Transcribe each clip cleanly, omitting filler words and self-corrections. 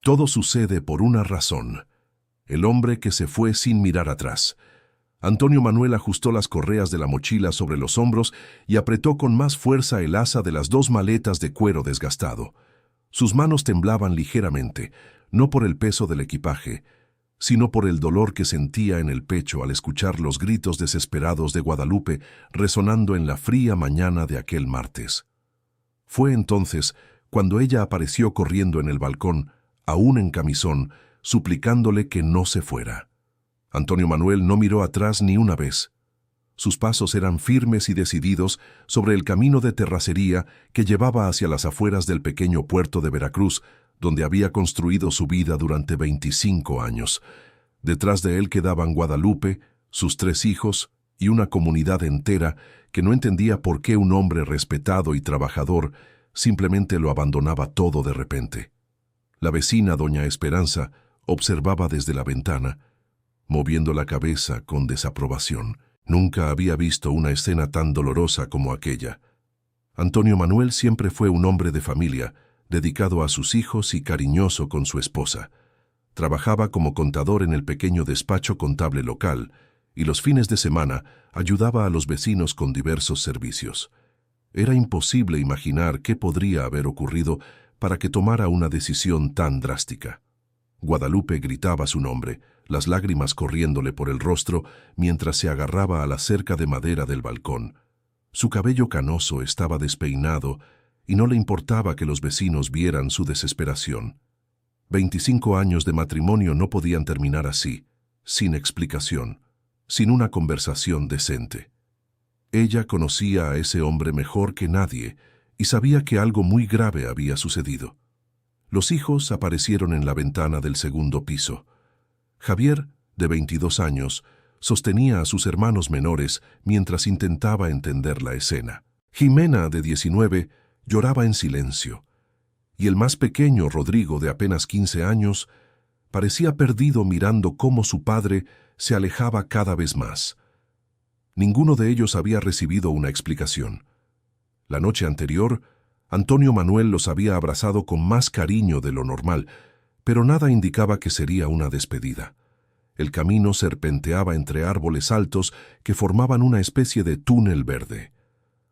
Todo sucede por una razón. El hombre que se fue sin mirar atrás. Antonio Manuel ajustó las correas de la mochila sobre los hombros y apretó con más fuerza el asa de las 2 maletas de cuero desgastado. Sus manos temblaban ligeramente, no por el peso del equipaje, sino por el dolor que sentía en el pecho al escuchar los gritos desesperados de Guadalupe resonando en la fría mañana de aquel martes. Fue entonces cuando ella apareció corriendo en el balcón, aún en camisón, suplicándole que no se fuera. Antonio Manuel no miró atrás ni una vez. Sus pasos eran firmes y decididos sobre el camino de terracería que llevaba hacia las afueras del pequeño puerto de Veracruz, donde había construido su vida durante 25 años. Detrás de él quedaban Guadalupe, sus 3 hijos y una comunidad entera que no entendía por qué un hombre respetado y trabajador simplemente lo abandonaba todo de repente. La vecina, doña Esperanza, observaba desde la ventana, moviendo la cabeza con desaprobación. Nunca había visto una escena tan dolorosa como aquella. Antonio Manuel siempre fue un hombre de familia, dedicado a sus hijos y cariñoso con su esposa. Trabajaba como contador en el pequeño despacho contable local y los fines de semana ayudaba a los vecinos con diversos servicios. Era imposible imaginar qué podría haber ocurrido para que tomara una decisión tan drástica. Guadalupe gritaba su nombre, las lágrimas corriéndole por el rostro mientras se agarraba a la cerca de madera del balcón. Su cabello canoso estaba despeinado y no le importaba que los vecinos vieran su desesperación. 25 años de matrimonio no podían terminar así, sin explicación, sin una conversación decente. Ella conocía a ese hombre mejor que nadie y sabía que algo muy grave había sucedido. Los hijos aparecieron en la ventana del segundo piso. Javier, de 22 años, sostenía a sus hermanos menores mientras intentaba entender la escena. Jimena, de 19, lloraba en silencio, y el más pequeño, Rodrigo, de apenas 15 años, parecía perdido mirando cómo su padre se alejaba cada vez más. Ninguno de ellos había recibido una explicación. La noche anterior, Antonio Manuel los había abrazado con más cariño de lo normal, pero nada indicaba que sería una despedida. El camino serpenteaba entre árboles altos que formaban una especie de túnel verde.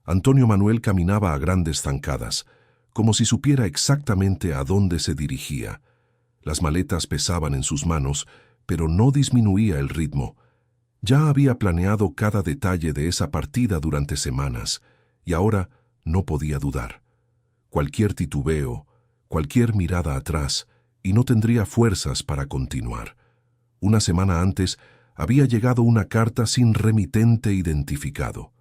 Antonio Manuel caminaba a grandes zancadas, como si supiera exactamente a dónde se dirigía. Las maletas pesaban en sus manos, pero no disminuía el ritmo. Ya había planeado cada detalle de esa partida durante semanas, y ahora no podía dudar. Cualquier titubeo, cualquier mirada atrás, y no tendría fuerzas para continuar. Una semana antes había llegado una carta sin remitente identificado.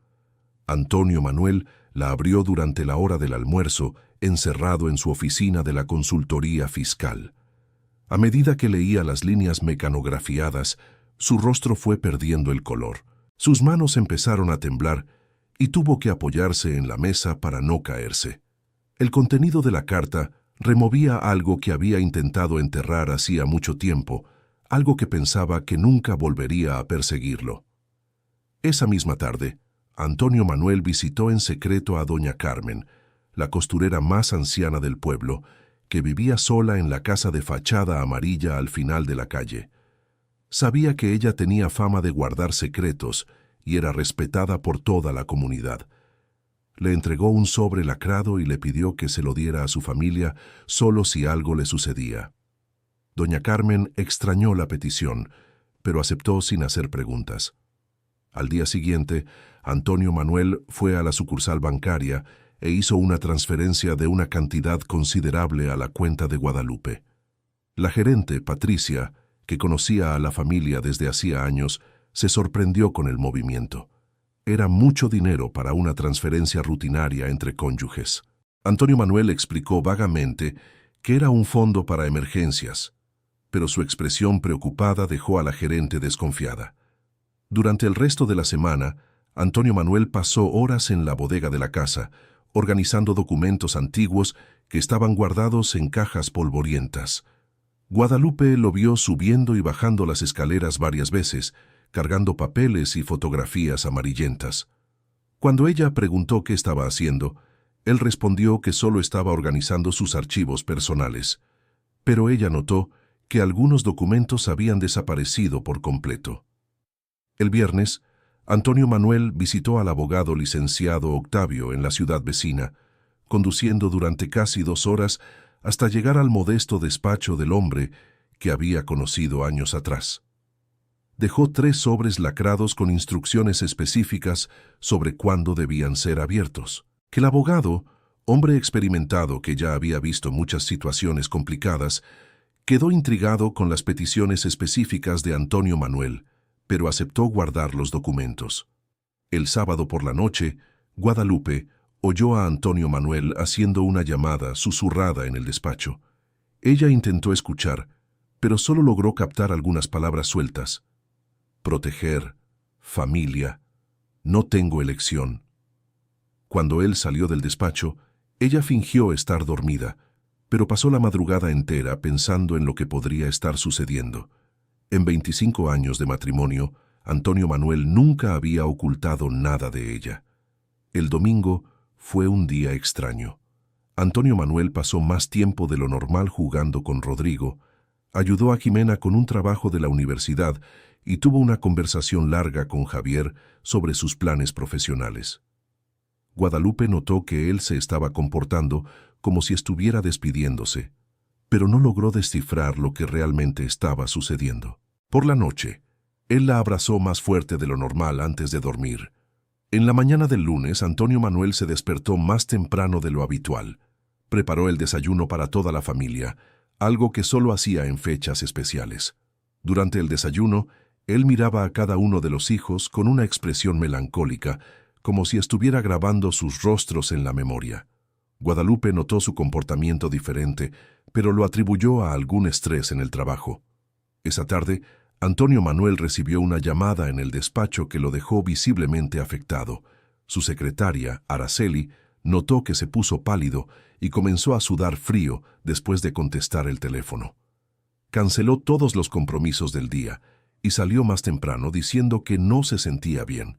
Antonio Manuel la abrió durante la hora del almuerzo, encerrado en su oficina de la consultoría fiscal. A medida que leía las líneas mecanografiadas, su rostro fue perdiendo el color. Sus manos empezaron a temblar y tuvo que apoyarse en la mesa para no caerse. El contenido de la carta removía algo que había intentado enterrar hacía mucho tiempo, algo que pensaba que nunca volvería a perseguirlo. Esa misma tarde, Antonio Manuel visitó en secreto a doña Carmen, la costurera más anciana del pueblo, que vivía sola en la casa de fachada amarilla al final de la calle. Sabía que ella tenía fama de guardar secretos y era respetada por toda la comunidad. Le entregó un sobre lacrado y le pidió que se lo diera a su familia solo si algo le sucedía. Doña Carmen extrañó la petición, pero aceptó sin hacer preguntas. Al día siguiente, Antonio Manuel fue a la sucursal bancaria e hizo una transferencia de una cantidad considerable a la cuenta de Guadalupe. La gerente, Patricia, que conocía a la familia desde hacía años, se sorprendió con el movimiento. Era mucho dinero para una transferencia rutinaria entre cónyuges. Antonio Manuel explicó vagamente que era un fondo para emergencias, pero su expresión preocupada dejó a la gerente desconfiada. Durante el resto de la semana, Antonio Manuel pasó horas en la bodega de la casa, organizando documentos antiguos que estaban guardados en cajas polvorientas. Guadalupe lo vio subiendo y bajando las escaleras varias veces, cargando papeles y fotografías amarillentas. Cuando ella preguntó qué estaba haciendo, él respondió que solo estaba organizando sus archivos personales. pero ella notó que algunos documentos habían desaparecido por completo. El viernes, Antonio Manuel visitó al abogado licenciado Octavio en la ciudad vecina, conduciendo durante casi 2 horas hasta llegar al modesto despacho del hombre que había conocido años atrás. Dejó 3 sobres lacrados con instrucciones específicas sobre cuándo debían ser abiertos. Que el abogado, hombre experimentado que ya había visto muchas situaciones complicadas, quedó intrigado con las peticiones específicas de Antonio Manuel, pero aceptó guardar los documentos. El sábado por la noche, Guadalupe oyó a Antonio Manuel haciendo una llamada susurrada en el despacho. Ella intentó escuchar, pero solo logró captar algunas palabras sueltas. Proteger, familia, no tengo elección. Cuando él salió del despacho, ella fingió estar dormida, pero pasó la madrugada entera pensando en lo que podría estar sucediendo. En 25 años de matrimonio, Antonio Manuel nunca había ocultado nada de ella. El domingo fue un día extraño. Antonio Manuel pasó más tiempo de lo normal jugando con Rodrigo, ayudó a Jimena con un trabajo de la universidad y tuvo una conversación larga con Javier sobre sus planes profesionales. Guadalupe notó que él se estaba comportando como si estuviera despidiéndose, pero no logró descifrar lo que realmente estaba sucediendo. Por la noche, él la abrazó más fuerte de lo normal antes de dormir. En la mañana del lunes, Antonio Manuel se despertó más temprano de lo habitual. Preparó el desayuno para toda la familia, algo que solo hacía en fechas especiales. Durante el desayuno, él miraba a cada uno de los hijos con una expresión melancólica, como si estuviera grabando sus rostros en la memoria. Guadalupe notó su comportamiento diferente, pero lo atribuyó a algún estrés en el trabajo. Esa tarde, Antonio Manuel recibió una llamada en el despacho que lo dejó visiblemente afectado. Su secretaria, Araceli, notó que se puso pálido y comenzó a sudar frío después de contestar el teléfono. Canceló todos los compromisos del día y salió más temprano diciendo que no se sentía bien.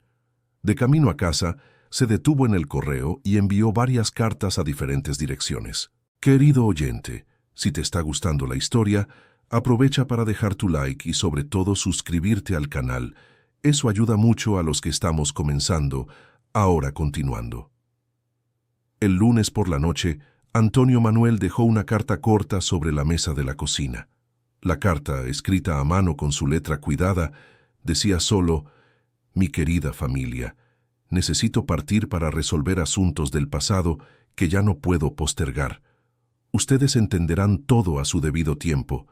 De camino a casa, se detuvo en el correo y envió varias cartas a diferentes direcciones. Querido oyente, si te está gustando la historia, aprovecha para dejar tu like y sobre todo suscribirte al canal. Eso ayuda mucho a los que estamos comenzando, ahora continuando. El lunes por la noche, Antonio Manuel dejó una carta corta sobre la mesa de la cocina. La carta, escrita a mano con su letra cuidada, decía solo: «Mi querida familia, necesito partir para resolver asuntos del pasado que ya no puedo postergar. Ustedes entenderán todo a su debido tiempo.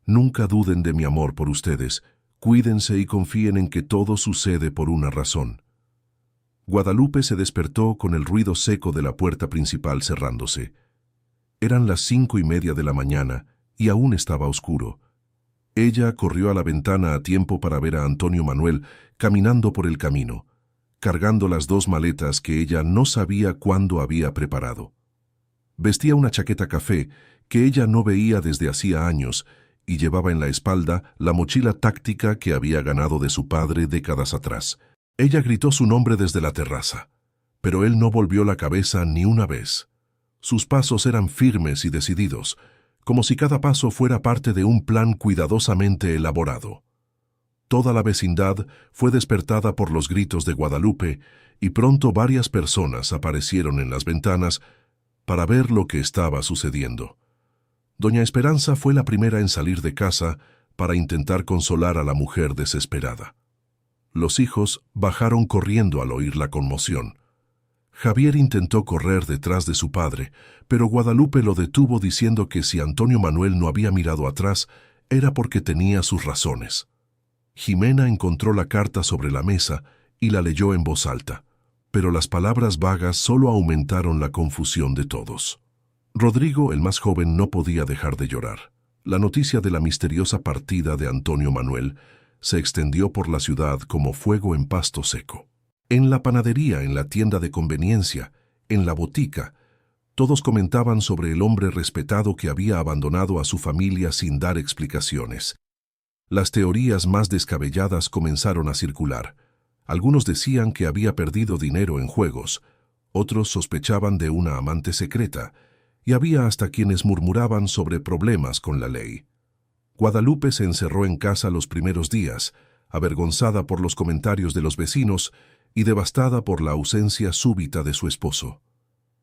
Nunca duden de mi amor por ustedes. Cuídense y confíen en que todo sucede por una razón». Guadalupe se despertó con el ruido seco de la puerta principal cerrándose. Eran las 5:30 de la mañana y aún estaba oscuro. Ella corrió a la ventana a tiempo para ver a Antonio Manuel caminando por el camino, cargando las 2 maletas que ella no sabía cuándo había preparado. Vestía una chaqueta café que ella no veía desde hacía años y llevaba en la espalda la mochila táctica que había ganado de su padre décadas atrás. Ella gritó su nombre desde la terraza, pero él no volvió la cabeza ni una vez. Sus pasos eran firmes y decididos, como si cada paso fuera parte de un plan cuidadosamente elaborado. Toda la vecindad fue despertada por los gritos de Guadalupe y pronto varias personas aparecieron en las ventanas para ver lo que estaba sucediendo. Doña Esperanza fue la primera en salir de casa para intentar consolar a la mujer desesperada. Los hijos bajaron corriendo al oír la conmoción. Javier intentó correr detrás de su padre, pero Guadalupe lo detuvo diciendo que si Antonio Manuel no había mirado atrás, era porque tenía sus razones. Jimena encontró la carta sobre la mesa y la leyó en voz alta, pero las palabras vagas solo aumentaron la confusión de todos. Rodrigo, el más joven, no podía dejar de llorar. La noticia de la misteriosa partida de Antonio Manuel se extendió por la ciudad como fuego en pasto seco. En la panadería, en la tienda de conveniencia, en la botica, todos comentaban sobre el hombre respetado que había abandonado a su familia sin dar explicaciones. Las teorías más descabelladas comenzaron a circular. Algunos decían que había perdido dinero en juegos, otros sospechaban de una amante secreta, y había hasta quienes murmuraban sobre problemas con la ley. Guadalupe se encerró en casa los primeros días, avergonzada por los comentarios de los vecinos y devastada por la ausencia súbita de su esposo.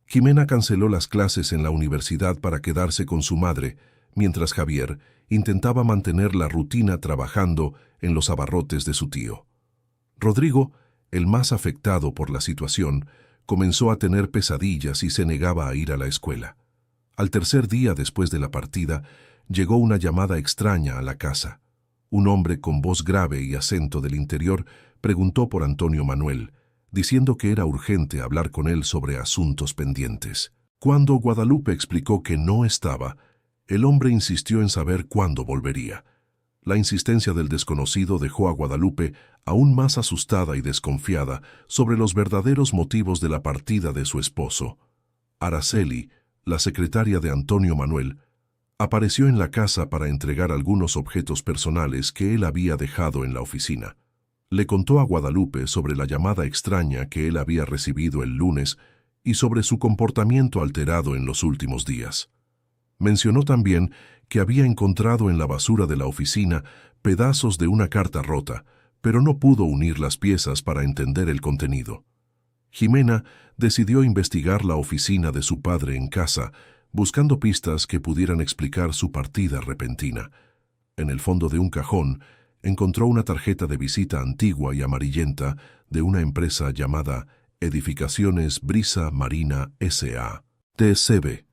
Jimena canceló las clases en la universidad para quedarse con su madre, mientras Javier intentaba mantener la rutina trabajando en los abarrotes de su tío. Rodrigo, el más afectado por la situación, comenzó a tener pesadillas y se negaba a ir a la escuela. Al tercer día después de la partida, llegó una llamada extraña a la casa. Un hombre con voz grave y acento del interior preguntó por Antonio Manuel, diciendo que era urgente hablar con él sobre asuntos pendientes. Cuando Guadalupe explicó que no estaba, el hombre insistió en saber cuándo volvería. La insistencia del desconocido dejó a Guadalupe aún más asustada y desconfiada sobre los verdaderos motivos de la partida de su esposo. Araceli, la secretaria de Antonio Manuel, apareció en la casa para entregar algunos objetos personales que él había dejado en la oficina. Le contó a Guadalupe sobre la llamada extraña que él había recibido el lunes y sobre su comportamiento alterado en los últimos días. Mencionó también que había encontrado en la basura de la oficina pedazos de una carta rota, pero no pudo unir las piezas para entender el contenido. Jimena decidió investigar la oficina de su padre en casa, buscando pistas que pudieran explicar su partida repentina. En el fondo de un cajón, encontró una tarjeta de visita antigua y amarillenta de una empresa llamada Edificaciones Brisa Marina S.A. TCB.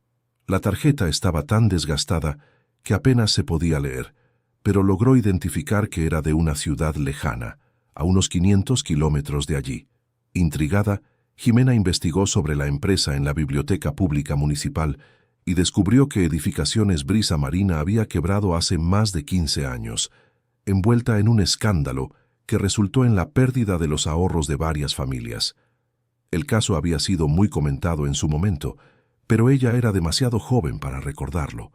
La tarjeta estaba tan desgastada que apenas se podía leer, pero logró identificar que era de una ciudad lejana, a unos 500 kilómetros de allí. Intrigada, Jimena investigó sobre la empresa en la Biblioteca Pública Municipal y descubrió que Edificaciones Brisa Marina había quebrado hace más de 15 años, envuelta en un escándalo que resultó en la pérdida de los ahorros de varias familias. El caso había sido muy comentado en su momento, pero ella era demasiado joven para recordarlo.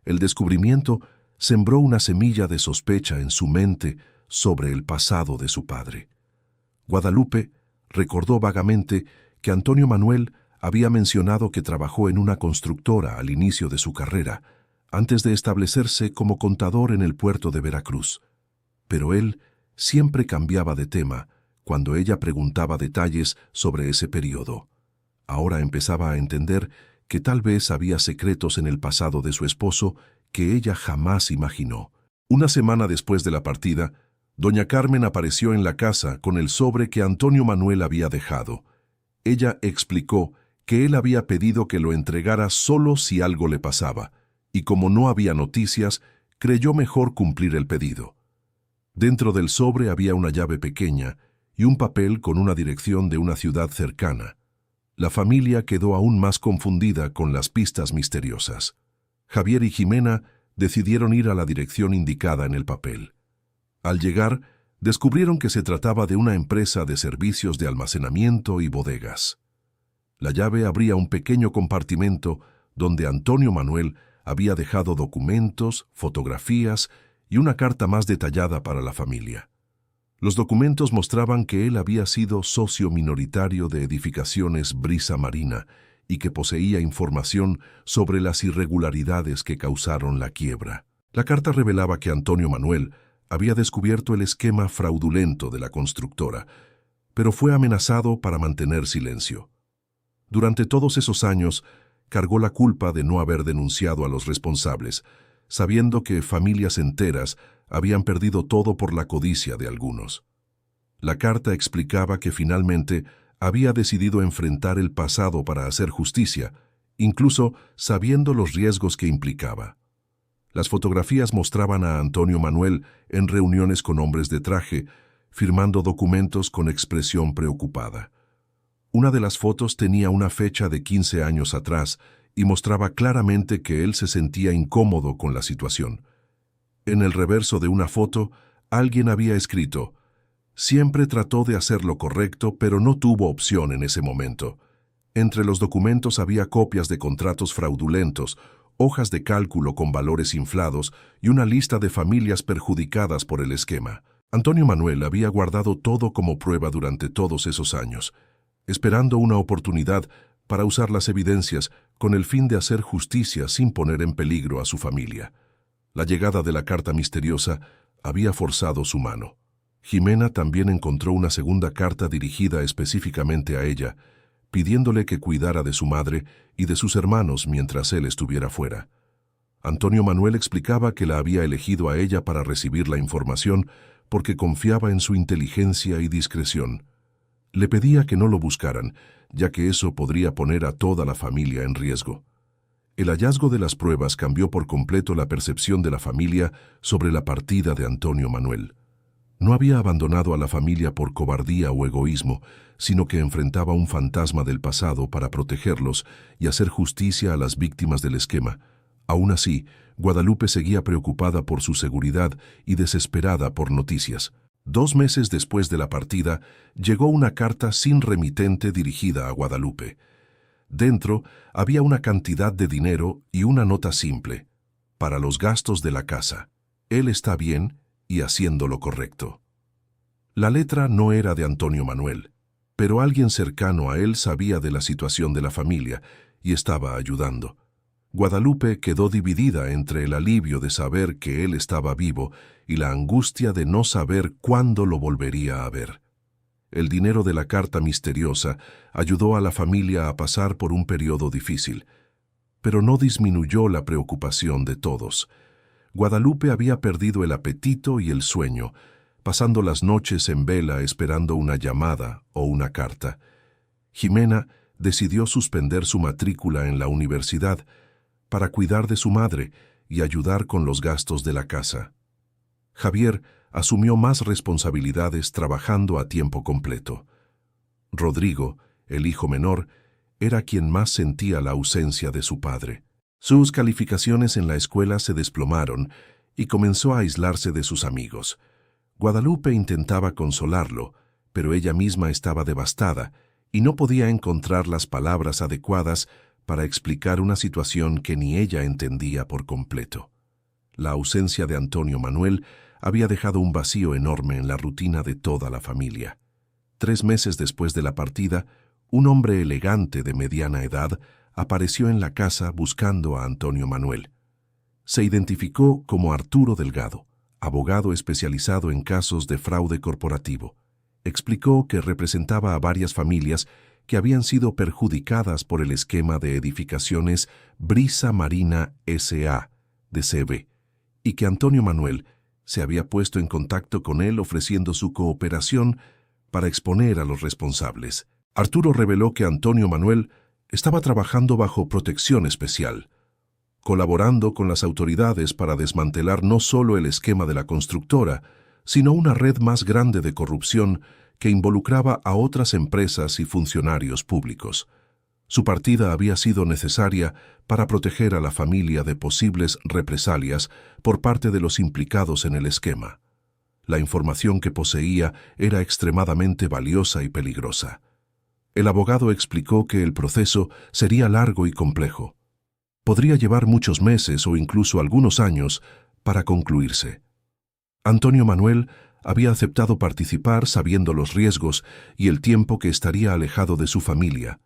El descubrimiento sembró una semilla de sospecha en su mente sobre el pasado de su padre. Guadalupe recordó vagamente que Antonio Manuel había mencionado que trabajó en una constructora al inicio de su carrera, antes de establecerse como contador en el puerto de Veracruz. Pero él siempre cambiaba de tema cuando ella preguntaba detalles sobre ese periodo. Ahora empezaba a entender que tal vez había secretos en el pasado de su esposo que ella jamás imaginó. Una semana después de la partida, doña Carmen apareció en la casa con el sobre que Antonio Manuel había dejado. Ella explicó que él había pedido que lo entregara solo si algo le pasaba, y como no había noticias, creyó mejor cumplir el pedido. Dentro del sobre había una llave pequeña y un papel con una dirección de una ciudad cercana. La familia quedó aún más confundida con las pistas misteriosas. Javier y Jimena decidieron ir a la dirección indicada en el papel. Al llegar, descubrieron que se trataba de una empresa de servicios de almacenamiento y bodegas. La llave abría un pequeño compartimento donde Antonio Manuel había dejado documentos, fotografías y una carta más detallada para la familia. Los documentos mostraban que él había sido socio minoritario de Edificaciones Brisa Marina y que poseía información sobre las irregularidades que causaron la quiebra. La carta revelaba que Antonio Manuel había descubierto el esquema fraudulento de la constructora, pero fue amenazado para mantener silencio. Durante todos esos años, cargó la culpa de no haber denunciado a los responsables, sabiendo que familias enteras habían perdido todo por la codicia de algunos. La carta explicaba que finalmente había decidido enfrentar el pasado para hacer justicia, incluso sabiendo los riesgos que implicaba. Las fotografías mostraban a Antonio Manuel en reuniones con hombres de traje, firmando documentos con expresión preocupada. Una de las fotos tenía una fecha de 15 años atrás y mostraba claramente que él se sentía incómodo con la situación. En el reverso de una foto, alguien había escrito: «Siempre trató de hacer lo correcto, pero no tuvo opción en ese momento». Entre los documentos había copias de contratos fraudulentos, hojas de cálculo con valores inflados y una lista de familias perjudicadas por el esquema. Antonio Manuel había guardado todo como prueba durante todos esos años, esperando una oportunidad para usar las evidencias con el fin de hacer justicia sin poner en peligro a su familia. La llegada de la carta misteriosa había forzado su mano. Jimena también encontró una segunda carta dirigida específicamente a ella, pidiéndole que cuidara de su madre y de sus hermanos mientras él estuviera fuera. Antonio Manuel explicaba que la había elegido a ella para recibir la información porque confiaba en su inteligencia y discreción. Le pedía que no lo buscaran, ya que eso podría poner a toda la familia en riesgo. El hallazgo de las pruebas cambió por completo la percepción de la familia sobre la partida de Antonio Manuel. No había abandonado a la familia por cobardía o egoísmo, sino que enfrentaba un fantasma del pasado para protegerlos y hacer justicia a las víctimas del esquema. Aún así, Guadalupe seguía preocupada por su seguridad y desesperada por noticias. 2 meses después de la partida, llegó una carta sin remitente dirigida a Guadalupe. Dentro había una cantidad de dinero y una nota simple: para los gastos de la casa. Él está bien y haciendo lo correcto. La letra no era de Antonio Manuel, pero alguien cercano a él sabía de la situación de la familia y estaba ayudando. Guadalupe quedó dividida entre el alivio de saber que él estaba vivo y la angustia de no saber cuándo lo volvería a ver. El dinero de la carta misteriosa ayudó a la familia a pasar por un periodo difícil, pero no disminuyó la preocupación de todos. Guadalupe había perdido el apetito y el sueño, pasando las noches en vela esperando una llamada o una carta. Jimena decidió suspender su matrícula en la universidad para cuidar de su madre y ayudar con los gastos de la casa. Javier asumió más responsabilidades trabajando a tiempo completo. Rodrigo, el hijo menor, era quien más sentía la ausencia de su padre. Sus calificaciones en la escuela se desplomaron y comenzó a aislarse de sus amigos. Guadalupe intentaba consolarlo, pero ella misma estaba devastada y no podía encontrar las palabras adecuadas para explicar una situación que ni ella entendía por completo. La ausencia de Antonio Manuel había dejado un vacío enorme en la rutina de toda la familia. 3 meses después de la partida, un hombre elegante de mediana edad apareció en la casa buscando a Antonio Manuel. Se identificó como Arturo Delgado, abogado especializado en casos de fraude corporativo. Explicó que representaba a varias familias que habían sido perjudicadas por el esquema de edificaciones Brisa Marina S.A. de CB, y que Antonio Manuel se había puesto en contacto con él ofreciendo su cooperación para exponer a los responsables. Arturo reveló que Antonio Manuel estaba trabajando bajo protección especial, colaborando con las autoridades para desmantelar no solo el esquema de la constructora, sino una red más grande de corrupción que involucraba a otras empresas y funcionarios públicos. Su partida había sido necesaria para proteger a la familia de posibles represalias por parte de los implicados en el esquema. La información que poseía era extremadamente valiosa y peligrosa. El abogado explicó que el proceso sería largo y complejo. Podría llevar muchos meses o incluso algunos años para concluirse. Antonio Manuel había aceptado participar sabiendo los riesgos y el tiempo que estaría alejado de su familia,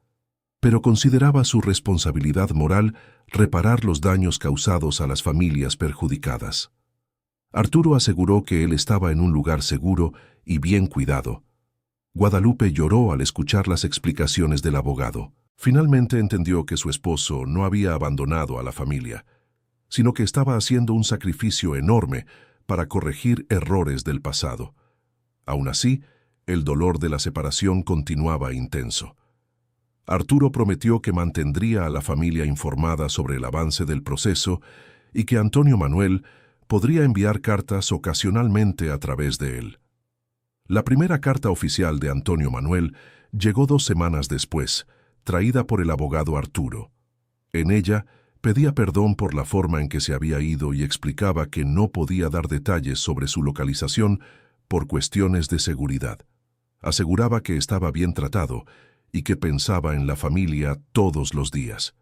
pero consideraba su responsabilidad moral reparar los daños causados a las familias perjudicadas. Arturo aseguró que él estaba en un lugar seguro y bien cuidado. Guadalupe lloró al escuchar las explicaciones del abogado. Finalmente entendió que su esposo no había abandonado a la familia, sino que estaba haciendo un sacrificio enorme para corregir errores del pasado. Aún así, el dolor de la separación continuaba intenso. Arturo prometió que mantendría a la familia informada sobre el avance del proceso y que Antonio Manuel podría enviar cartas ocasionalmente a través de él. La primera carta oficial de Antonio Manuel llegó 2 semanas después, traída por el abogado Arturo. En ella, pedía perdón por la forma en que se había ido y explicaba que no podía dar detalles sobre su localización por cuestiones de seguridad. Aseguraba que estaba bien tratado y que pensaba en la familia todos los días.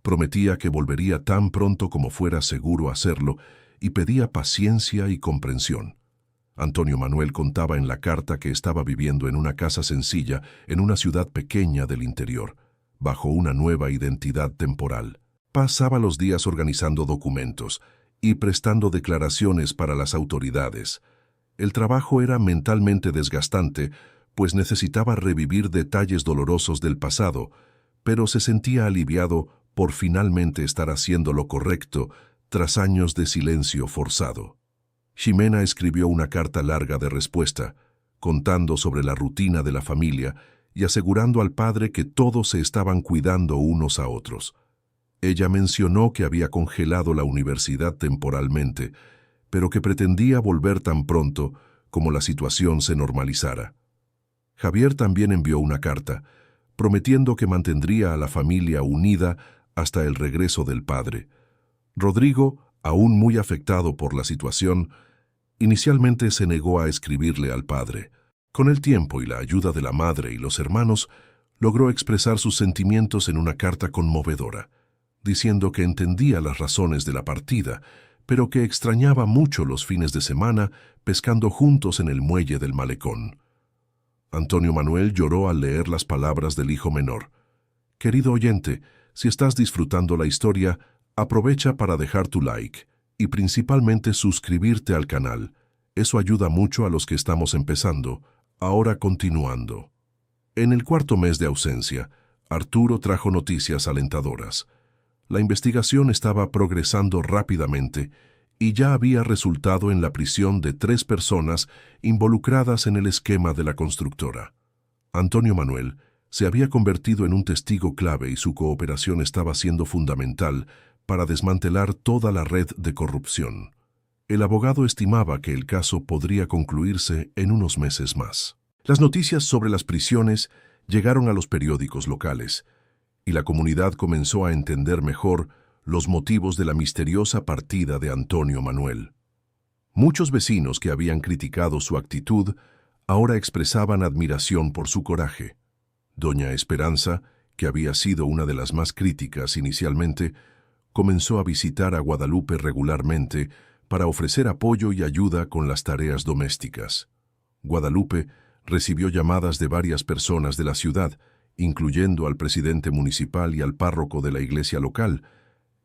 Prometía que volvería tan pronto como fuera seguro hacerlo y pedía paciencia y comprensión. Antonio Manuel contaba en la carta que estaba viviendo en una casa sencilla en una ciudad pequeña del interior, bajo una nueva identidad temporal. Pasaba los días organizando documentos y prestando declaraciones para las autoridades. El trabajo era mentalmente desgastante, pues necesitaba revivir detalles dolorosos del pasado, pero se sentía aliviado por finalmente estar haciendo lo correcto tras años de silencio forzado. Ximena escribió una carta larga de respuesta, contando sobre la rutina de la familia y asegurando al padre que todos se estaban cuidando unos a otros. Ella mencionó que había congelado la universidad temporalmente, pero que pretendía volver tan pronto como la situación se normalizara. Javier también envió una carta, prometiendo que mantendría a la familia unida hasta el regreso del padre. Rodrigo, aún muy afectado por la situación, inicialmente se negó a escribirle al padre. Con el tiempo y la ayuda de la madre y los hermanos, logró expresar sus sentimientos en una carta conmovedora, diciendo que entendía las razones de la partida, pero que extrañaba mucho los fines de semana pescando juntos en el muelle del malecón. Antonio Manuel lloró al leer las palabras del hijo menor. Querido oyente, si estás disfrutando la historia, aprovecha para dejar tu like y principalmente suscribirte al canal. Eso ayuda mucho a los que estamos empezando. Ahora continuando. En el cuarto mes de ausencia, Arturo trajo noticias alentadoras. La investigación estaba progresando rápidamente y ya había resultado en la prisión de 3 personas involucradas en el esquema de la constructora. Antonio Manuel se había convertido en un testigo clave y su cooperación estaba siendo fundamental para desmantelar toda la red de corrupción. El abogado estimaba que el caso podría concluirse en unos meses más. Las noticias sobre las prisiones llegaron a los periódicos locales, y la comunidad comenzó a entender mejor los motivos de la misteriosa partida de Antonio Manuel. Muchos vecinos que habían criticado su actitud ahora expresaban admiración por su coraje. Doña Esperanza, que había sido una de las más críticas inicialmente, comenzó a visitar a Guadalupe regularmente para ofrecer apoyo y ayuda con las tareas domésticas. Guadalupe recibió llamadas de varias personas de la ciudad, incluyendo al presidente municipal y al párroco de la iglesia local,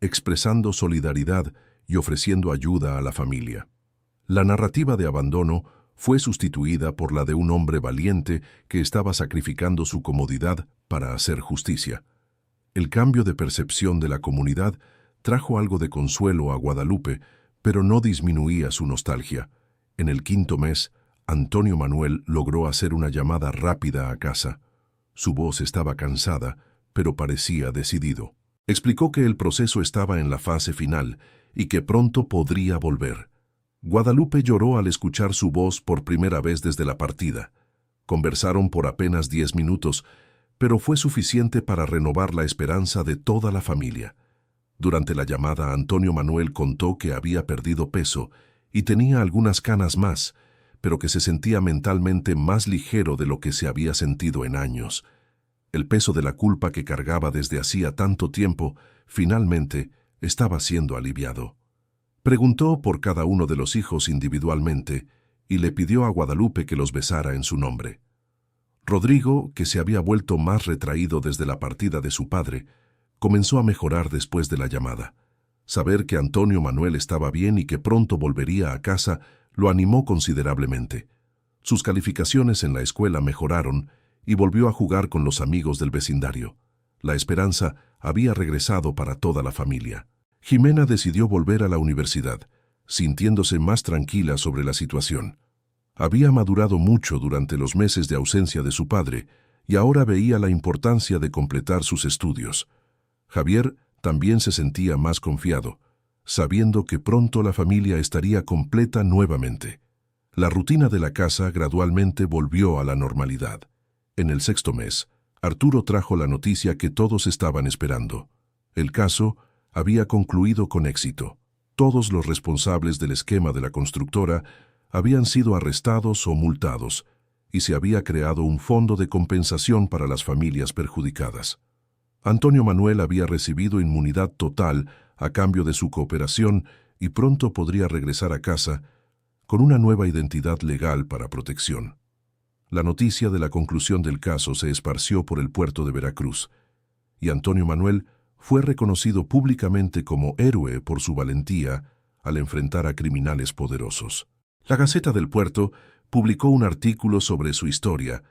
expresando solidaridad y ofreciendo ayuda a la familia. La narrativa de abandono fue sustituida por la de un hombre valiente que estaba sacrificando su comodidad para hacer justicia. El cambio de percepción de la comunidad trajo algo de consuelo a Guadalupe, pero no disminuía su nostalgia. En el quinto mes, Antonio Manuel logró hacer una llamada rápida a casa. Su voz estaba cansada, pero parecía decidido. Explicó que el proceso estaba en la fase final y que pronto podría volver. Guadalupe lloró al escuchar su voz por primera vez desde la partida. Conversaron por apenas 10 minutos, pero fue suficiente para renovar la esperanza de toda la familia. Durante la llamada, Antonio Manuel contó que había perdido peso y tenía algunas canas más, pero que se sentía mentalmente más ligero de lo que se había sentido en años. El peso de la culpa que cargaba desde hacía tanto tiempo, finalmente, estaba siendo aliviado. Preguntó por cada uno de los hijos individualmente y le pidió a Guadalupe que los besara en su nombre. Rodrigo, que se había vuelto más retraído desde la partida de su padre, comenzó a mejorar después de la llamada. Saber que Antonio Manuel estaba bien y que pronto volvería a casa lo animó considerablemente. Sus calificaciones en la escuela mejoraron y volvió a jugar con los amigos del vecindario. La esperanza había regresado para toda la familia. Ximena decidió volver a la universidad, sintiéndose más tranquila sobre la situación. Había madurado mucho durante los meses de ausencia de su padre y ahora veía la importancia de completar sus estudios. Javier también se sentía más confiado, sabiendo que pronto la familia estaría completa nuevamente. La rutina de la casa gradualmente volvió a la normalidad. En el sexto mes, Arturo trajo la noticia que todos estaban esperando. El caso había concluido con éxito. Todos los responsables del esquema de la constructora habían sido arrestados o multados, y se había creado un fondo de compensación para las familias perjudicadas. Antonio Manuel había recibido inmunidad total a cambio de su cooperación y pronto podría regresar a casa con una nueva identidad legal para protección. La noticia de la conclusión del caso se esparció por el puerto de Veracruz, y Antonio Manuel fue reconocido públicamente como héroe por su valentía al enfrentar a criminales poderosos. La Gaceta del Puerto publicó un artículo sobre su historia,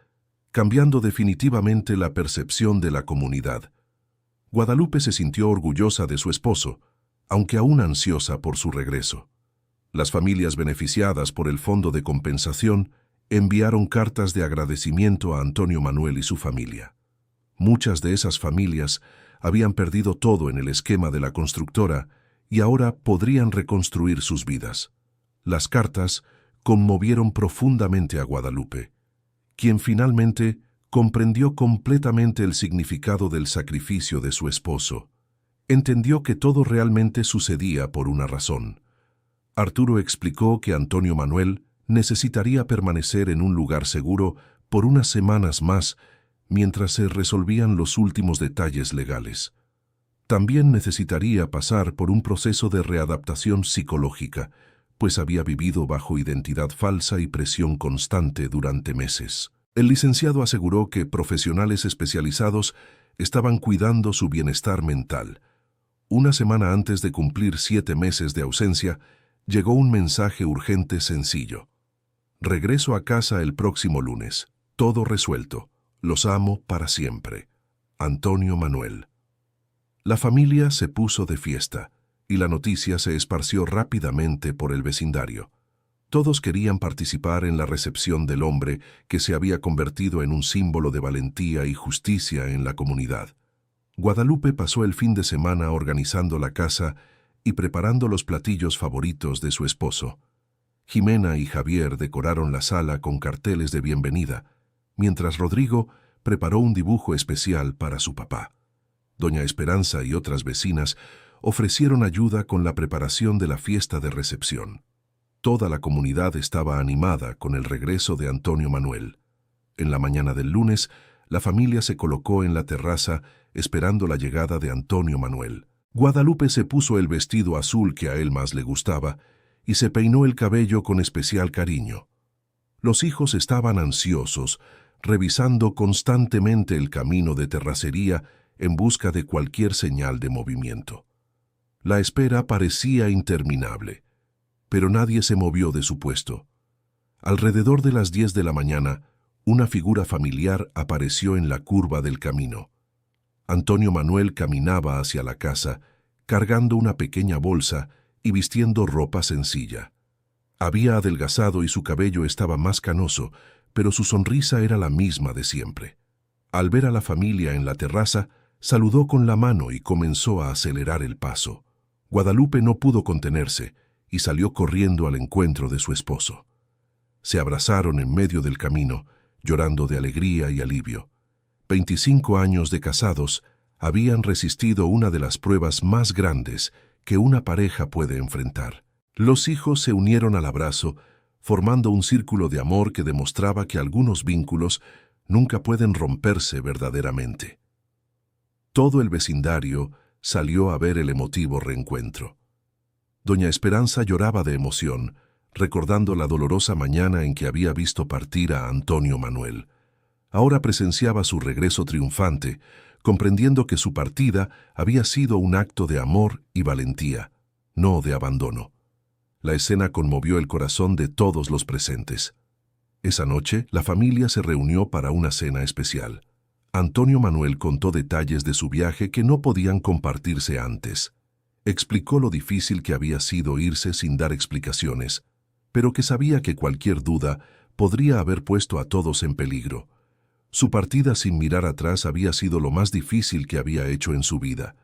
cambiando definitivamente la percepción de la comunidad. Guadalupe se sintió orgullosa de su esposo, aunque aún ansiosa por su regreso. Las familias beneficiadas por el Fondo de Compensación enviaron cartas de agradecimiento a Antonio Manuel y su familia. Muchas de esas familias habían perdido todo en el esquema de la constructora y ahora podrían reconstruir sus vidas. Las cartas conmovieron profundamente a Guadalupe, quien finalmente comprendió completamente el significado del sacrificio de su esposo. Entendió que todo realmente sucedía por una razón. Arturo explicó que Antonio Manuel necesitaría permanecer en un lugar seguro por unas semanas más mientras se resolvían los últimos detalles legales. También necesitaría pasar por un proceso de readaptación psicológica, pues había vivido bajo identidad falsa y presión constante durante meses. El licenciado aseguró que profesionales especializados estaban cuidando su bienestar mental. Una semana antes de cumplir 7 meses de ausencia, llegó un mensaje urgente sencillo. Regreso a casa el próximo lunes. Todo resuelto. Los amo para siempre. Antonio Manuel. La familia se puso de fiesta, y la noticia se esparció rápidamente por el vecindario. Todos querían participar en la recepción del hombre que se había convertido en un símbolo de valentía y justicia en la comunidad. Guadalupe pasó el fin de semana organizando la casa y preparando los platillos favoritos de su esposo. Jimena y Javier decoraron la sala con carteles de bienvenida, mientras Rodrigo preparó un dibujo especial para su papá. Doña Esperanza y otras vecinas ofrecieron ayuda con la preparación de la fiesta de recepción. Toda la comunidad estaba animada con el regreso de Antonio Manuel. En la mañana del lunes, la familia se colocó en la terraza esperando la llegada de Antonio Manuel. Guadalupe se puso el vestido azul que a él más le gustaba y se peinó el cabello con especial cariño. Los hijos estaban ansiosos, revisando constantemente el camino de terracería en busca de cualquier señal de movimiento. La espera parecía interminable, pero nadie se movió de su puesto. Alrededor de las 10 de la mañana, una figura familiar apareció en la curva del camino. Antonio Manuel caminaba hacia la casa, cargando una pequeña bolsa y vistiendo ropa sencilla. Había adelgazado y su cabello estaba más canoso, pero su sonrisa era la misma de siempre. Al ver a la familia en la terraza, saludó con la mano y comenzó a acelerar el paso. Guadalupe no pudo contenerse y salió corriendo al encuentro de su esposo. Se abrazaron en medio del camino, llorando de alegría y alivio. 25 años de casados habían resistido una de las pruebas más grandes que una pareja puede enfrentar. Los hijos se unieron al abrazo, formando un círculo de amor que demostraba que algunos vínculos nunca pueden romperse verdaderamente. Todo el vecindario salió a ver el emotivo reencuentro. Doña Esperanza lloraba de emoción, recordando la dolorosa mañana en que había visto partir a Antonio Manuel. Ahora presenciaba su regreso triunfante, comprendiendo que su partida había sido un acto de amor y valentía, no de abandono. La escena conmovió el corazón de todos los presentes. Esa noche, la familia se reunió para una cena especial. Antonio Manuel contó detalles de su viaje que no podían compartirse antes. Explicó lo difícil que había sido irse sin dar explicaciones, pero que sabía que cualquier duda podría haber puesto a todos en peligro. Su partida sin mirar atrás había sido lo más difícil que había hecho en su vida.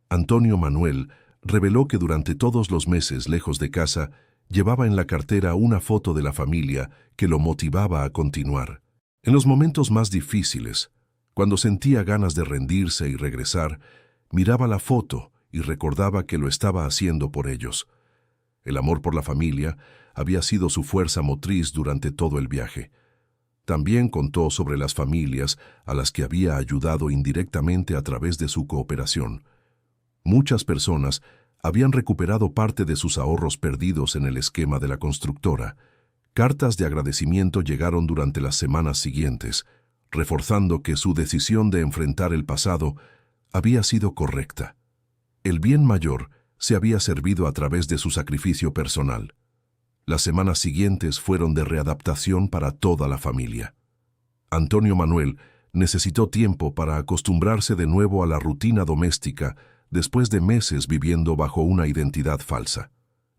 Antonio Manuel reveló que durante todos los meses lejos de casa llevaba en la cartera una foto de la familia que lo motivaba a continuar. En los momentos más difíciles, cuando sentía ganas de rendirse y regresar, miraba la foto y recordaba que lo estaba haciendo por ellos. El amor por la familia había sido su fuerza motriz durante todo el viaje. También contó sobre las familias a las que había ayudado indirectamente a través de su cooperación. Muchas personas habían recuperado parte de sus ahorros perdidos en el esquema de la constructora. Cartas de agradecimiento llegaron durante las semanas siguientes, reforzando que su decisión de enfrentar el pasado había sido correcta. El bien mayor se había servido a través de su sacrificio personal. Las semanas siguientes fueron de readaptación para toda la familia. Antonio Manuel necesitó tiempo para acostumbrarse de nuevo a la rutina doméstica después de meses viviendo bajo una identidad falsa.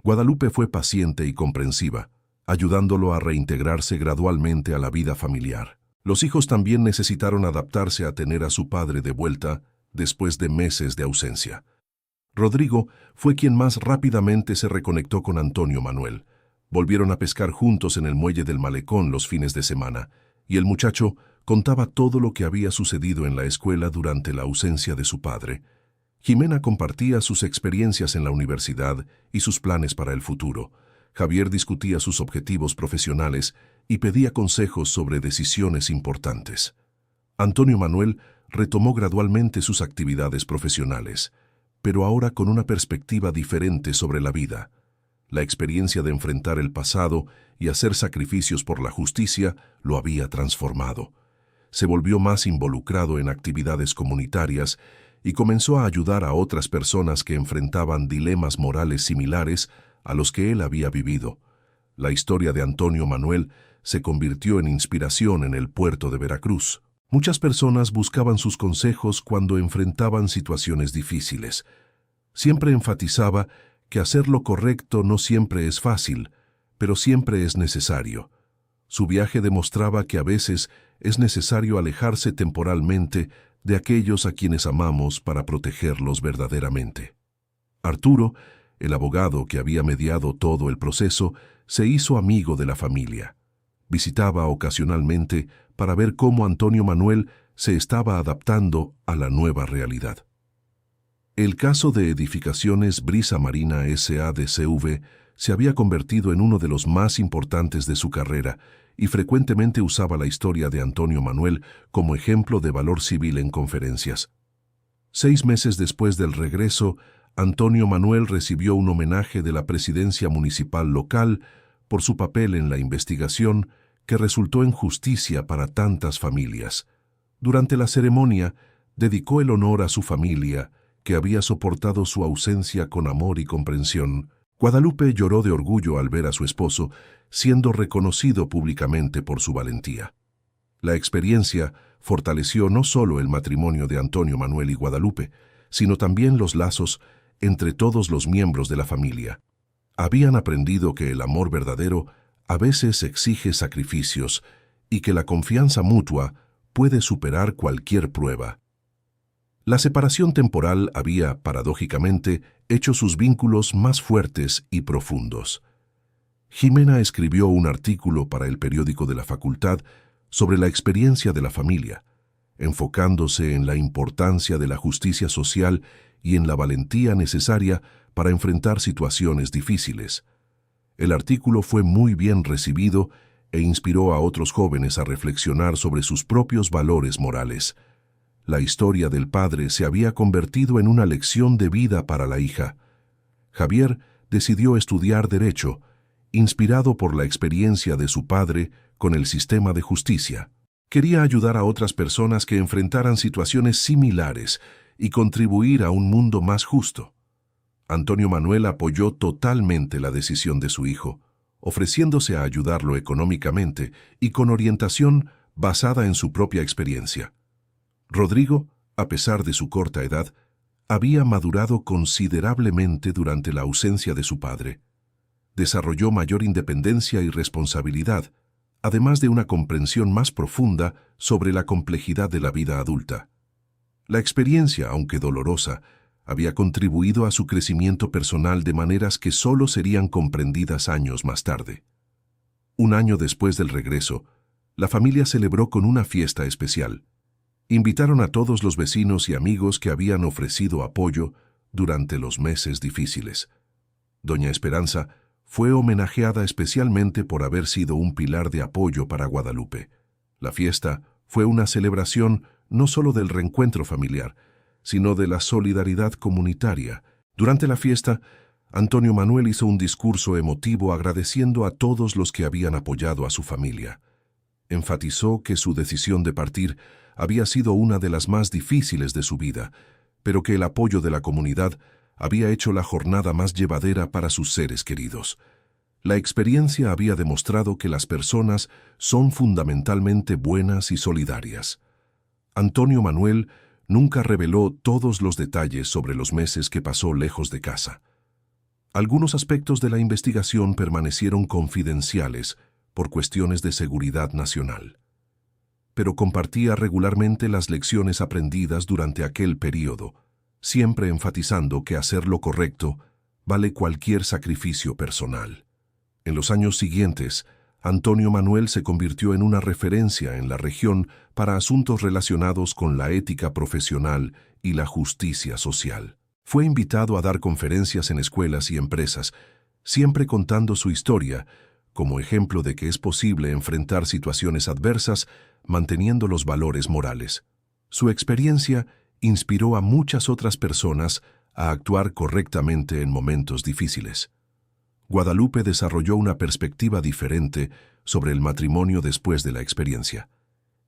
Guadalupe fue paciente y comprensiva, ayudándolo a reintegrarse gradualmente a la vida familiar. Los hijos también necesitaron adaptarse a tener a su padre de vuelta después de meses de ausencia. Rodrigo fue quien más rápidamente se reconectó con Antonio Manuel. Volvieron a pescar juntos en el muelle del malecón los fines de semana, y el muchacho contaba todo lo que había sucedido en la escuela durante la ausencia de su padre. Jimena compartía sus experiencias en la universidad y sus planes para el futuro. Javier discutía sus objetivos profesionales y pedía consejos sobre decisiones importantes. Antonio Manuel retomó gradualmente sus actividades profesionales, pero ahora con una perspectiva diferente sobre la vida. La experiencia de enfrentar el pasado y hacer sacrificios por la justicia lo había transformado. Se volvió más involucrado en actividades comunitarias y comenzó a ayudar a otras personas que enfrentaban dilemas morales similares a los que él había vivido. La historia de Antonio Manuel se convirtió en inspiración en el puerto de Veracruz. Muchas personas buscaban sus consejos cuando enfrentaban situaciones difíciles. Siempre enfatizaba que hacer lo correcto no siempre es fácil, pero siempre es necesario. Su viaje demostraba que a veces es necesario alejarse temporalmente de aquellos a quienes amamos para protegerlos verdaderamente. Arturo, el abogado que había mediado todo el proceso, se hizo amigo de la familia. Visitaba ocasionalmente para ver cómo Antonio Manuel se estaba adaptando a la nueva realidad. El caso de Edificaciones Brisa Marina S.A.D.C.V. se había convertido en uno de los más importantes de su carrera y frecuentemente usaba la historia de Antonio Manuel como ejemplo de valor civil en conferencias. 6 meses después del regreso, Antonio Manuel recibió un homenaje de la presidencia municipal local por su papel en la investigación que resultó en justicia para tantas familias. Durante la ceremonia, dedicó el honor a su familia, que había soportado su ausencia con amor y comprensión. Guadalupe lloró de orgullo al ver a su esposo siendo reconocido públicamente por su valentía. La experiencia fortaleció no solo el matrimonio de Antonio Manuel y Guadalupe, sino también los lazos entre todos los miembros de la familia. Habían aprendido que el amor verdadero a veces exige sacrificios y que la confianza mutua puede superar cualquier prueba. La separación temporal había, paradójicamente, hecho sus vínculos más fuertes y profundos. Jimena escribió un artículo para el periódico de la facultad sobre la experiencia de la familia, enfocándose en la importancia de la justicia social y en la valentía necesaria para enfrentar situaciones difíciles. El artículo fue muy bien recibido e inspiró a otros jóvenes a reflexionar sobre sus propios valores morales. La historia del padre se había convertido en una lección de vida para la hija. Javier decidió estudiar Derecho, inspirado por la experiencia de su padre con el sistema de justicia. Quería ayudar a otras personas que enfrentaran situaciones similares y contribuir a un mundo más justo. Antonio Manuel apoyó totalmente la decisión de su hijo, ofreciéndose a ayudarlo económicamente y con orientación basada en su propia experiencia. Rodrigo, a pesar de su corta edad, había madurado considerablemente durante la ausencia de su padre. Desarrolló mayor independencia y responsabilidad, además de una comprensión más profunda sobre la complejidad de la vida adulta. La experiencia, aunque dolorosa, había contribuido a su crecimiento personal de maneras que solo serían comprendidas años más tarde. Un año después del regreso, la familia celebró con una fiesta especial. Invitaron a todos los vecinos y amigos que habían ofrecido apoyo durante los meses difíciles. Doña Esperanza fue homenajeada especialmente por haber sido un pilar de apoyo para Guadalupe. La fiesta fue una celebración no solo del reencuentro familiar, sino de la solidaridad comunitaria. Durante la fiesta, Antonio Manuel hizo un discurso emotivo agradeciendo a todos los que habían apoyado a su familia. Enfatizó que su decisión de partir había sido una de las más difíciles de su vida, pero que el apoyo de la comunidad había hecho la jornada más llevadera para sus seres queridos. La experiencia había demostrado que las personas son fundamentalmente buenas y solidarias. Antonio Manuel nunca reveló todos los detalles sobre los meses que pasó lejos de casa. Algunos aspectos de la investigación permanecieron confidenciales por cuestiones de seguridad nacional, pero compartía regularmente las lecciones aprendidas durante aquel período, siempre enfatizando que hacer lo correcto vale cualquier sacrificio personal. En los años siguientes, Antonio Manuel se convirtió en una referencia en la región para asuntos relacionados con la ética profesional y la justicia social. Fue invitado a dar conferencias en escuelas y empresas, siempre contando su historia, como ejemplo de que es posible enfrentar situaciones adversas manteniendo los valores morales. Su experiencia inspiró a muchas otras personas a actuar correctamente en momentos difíciles. Guadalupe desarrolló una perspectiva diferente sobre el matrimonio después de la experiencia.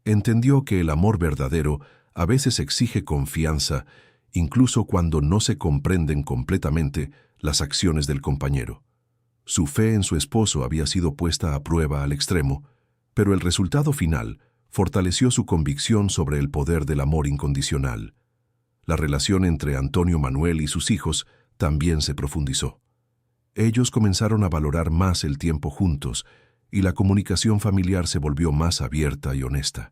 Entendió que el amor verdadero a veces exige confianza, incluso cuando no se comprenden completamente las acciones del compañero. Su fe en su esposo había sido puesta a prueba al extremo, pero el resultado final fortaleció su convicción sobre el poder del amor incondicional. La relación entre Antonio Manuel y sus hijos también se profundizó. Ellos comenzaron a valorar más el tiempo juntos y la comunicación familiar se volvió más abierta y honesta.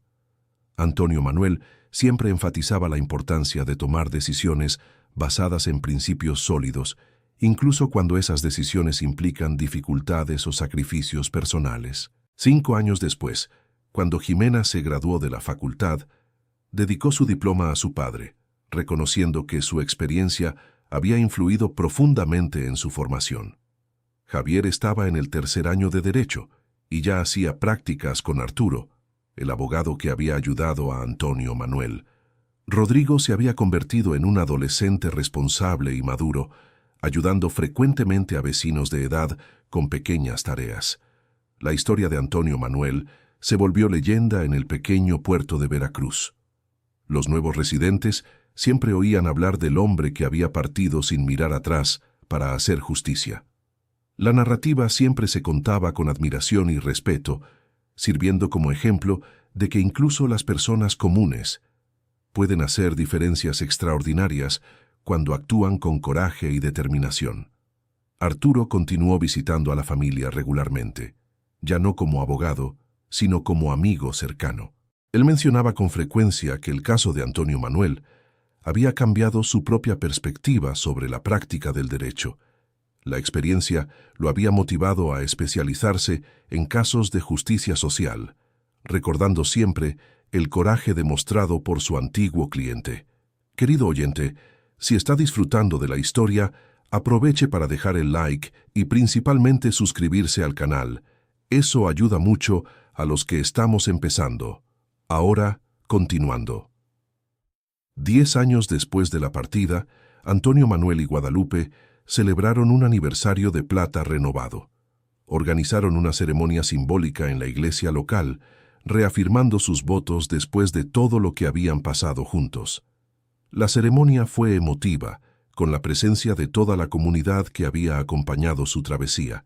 Antonio Manuel siempre enfatizaba la importancia de tomar decisiones basadas en principios sólidos, incluso cuando esas decisiones implican dificultades o sacrificios personales. 5 años después, cuando Jimena se graduó de la facultad, dedicó su diploma a su padre, reconociendo que su experiencia había influido profundamente en su formación. Javier estaba en el 3er año de Derecho y ya hacía prácticas con Arturo, el abogado que había ayudado a Antonio Manuel. Rodrigo se había convertido en un adolescente responsable y maduro, ayudando frecuentemente a vecinos de edad con pequeñas tareas. La historia de Antonio Manuel se volvió leyenda en el pequeño puerto de Veracruz. Los nuevos residentes siempre oían hablar del hombre que había partido sin mirar atrás para hacer justicia. La narrativa siempre se contaba con admiración y respeto, sirviendo como ejemplo de que incluso las personas comunes pueden hacer diferencias extraordinarias cuando actúan con coraje y determinación. Arturo continuó visitando a la familia regularmente, ya no como abogado, sino como amigo cercano. Él mencionaba con frecuencia que el caso de Antonio Manuel había cambiado su propia perspectiva sobre la práctica del derecho. La experiencia lo había motivado a especializarse en casos de justicia social, recordando siempre el coraje demostrado por su antiguo cliente. Querido oyente, si está disfrutando de la historia, aproveche para dejar el like y principalmente suscribirse al canal. Eso ayuda mucho a los que estamos empezando. Ahora, continuando. 10 años después de la partida, Antonio Manuel y Guadalupe celebraron un aniversario de plata renovado. Organizaron una ceremonia simbólica en la iglesia local, reafirmando sus votos después de todo lo que habían pasado juntos. La ceremonia fue emotiva, con la presencia de toda la comunidad que había acompañado su travesía.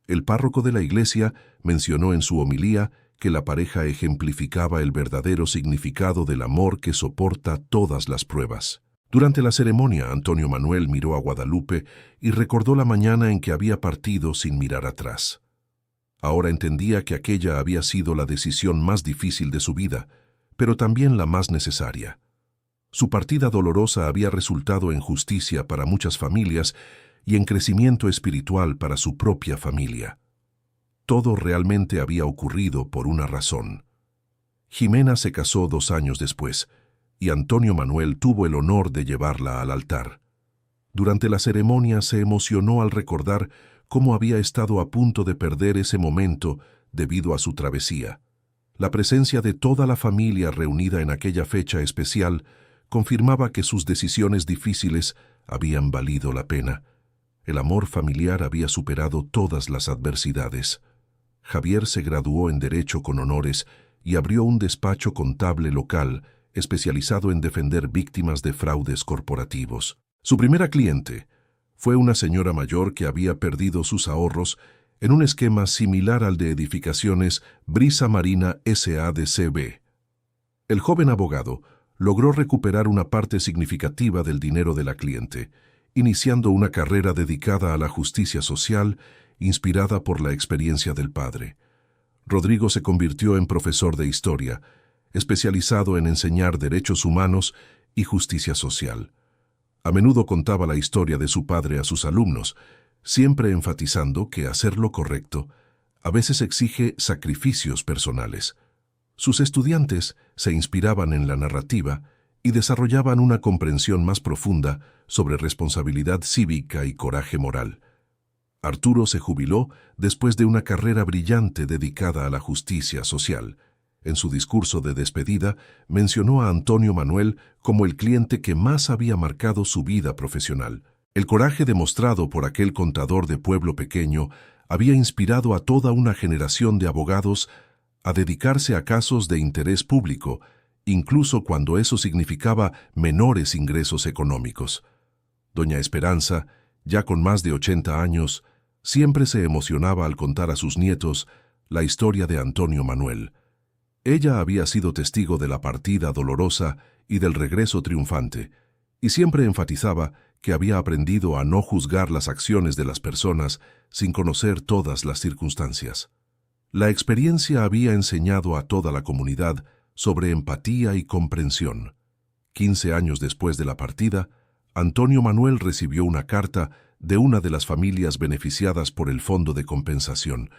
El párroco de la iglesia mencionó en su homilía que la pareja ejemplificaba el verdadero significado del amor que soporta todas las pruebas. Durante la ceremonia, Antonio Manuel miró a Guadalupe y recordó la mañana en que había partido sin mirar atrás. Ahora entendía que aquella había sido la decisión más difícil de su vida, pero también la más necesaria. Su partida dolorosa había resultado en justicia para muchas familias y en crecimiento espiritual para su propia familia. Todo realmente había ocurrido por una razón. Jimena se casó 2 años después, y Antonio Manuel tuvo el honor de llevarla al altar. Durante la ceremonia se emocionó al recordar cómo había estado a punto de perder ese momento debido a su travesía. La presencia de toda la familia reunida en aquella fecha especial confirmaba que sus decisiones difíciles habían valido la pena. El amor familiar había superado todas las adversidades. Javier se graduó en Derecho con honores y abrió un despacho contable local especializado en defender víctimas de fraudes corporativos. Su primera cliente fue una señora mayor que había perdido sus ahorros en un esquema similar al de edificaciones Brisa Marina S.A.D.C.B. El joven abogado logró recuperar una parte significativa del dinero de la cliente, iniciando una carrera dedicada a la justicia social, inspirada por la experiencia del padre. Rodrigo se convirtió en profesor de historia, especializado en enseñar derechos humanos y justicia social. A menudo contaba la historia de su padre a sus alumnos, siempre enfatizando que hacer lo correcto a veces exige sacrificios personales. Sus estudiantes se inspiraban en la narrativa y desarrollaban una comprensión más profunda sobre responsabilidad cívica y coraje moral. Arturo se jubiló después de una carrera brillante dedicada a la justicia social. En su discurso de despedida, mencionó a Antonio Manuel como el cliente que más había marcado su vida profesional. El coraje demostrado por aquel contador de pueblo pequeño había inspirado a toda una generación de abogados a dedicarse a casos de interés público, incluso cuando eso significaba menores ingresos económicos. Doña Esperanza, ya con más de 80 años, siempre se emocionaba al contar a sus nietos la historia de Antonio Manuel. Ella había sido testigo de la partida dolorosa y del regreso triunfante, y siempre enfatizaba que había aprendido a no juzgar las acciones de las personas sin conocer todas las circunstancias. La experiencia había enseñado a toda la comunidad sobre empatía y comprensión. 15 años después de la partida, Antonio Manuel recibió una carta de una de las familias beneficiadas por el Fondo de Compensación.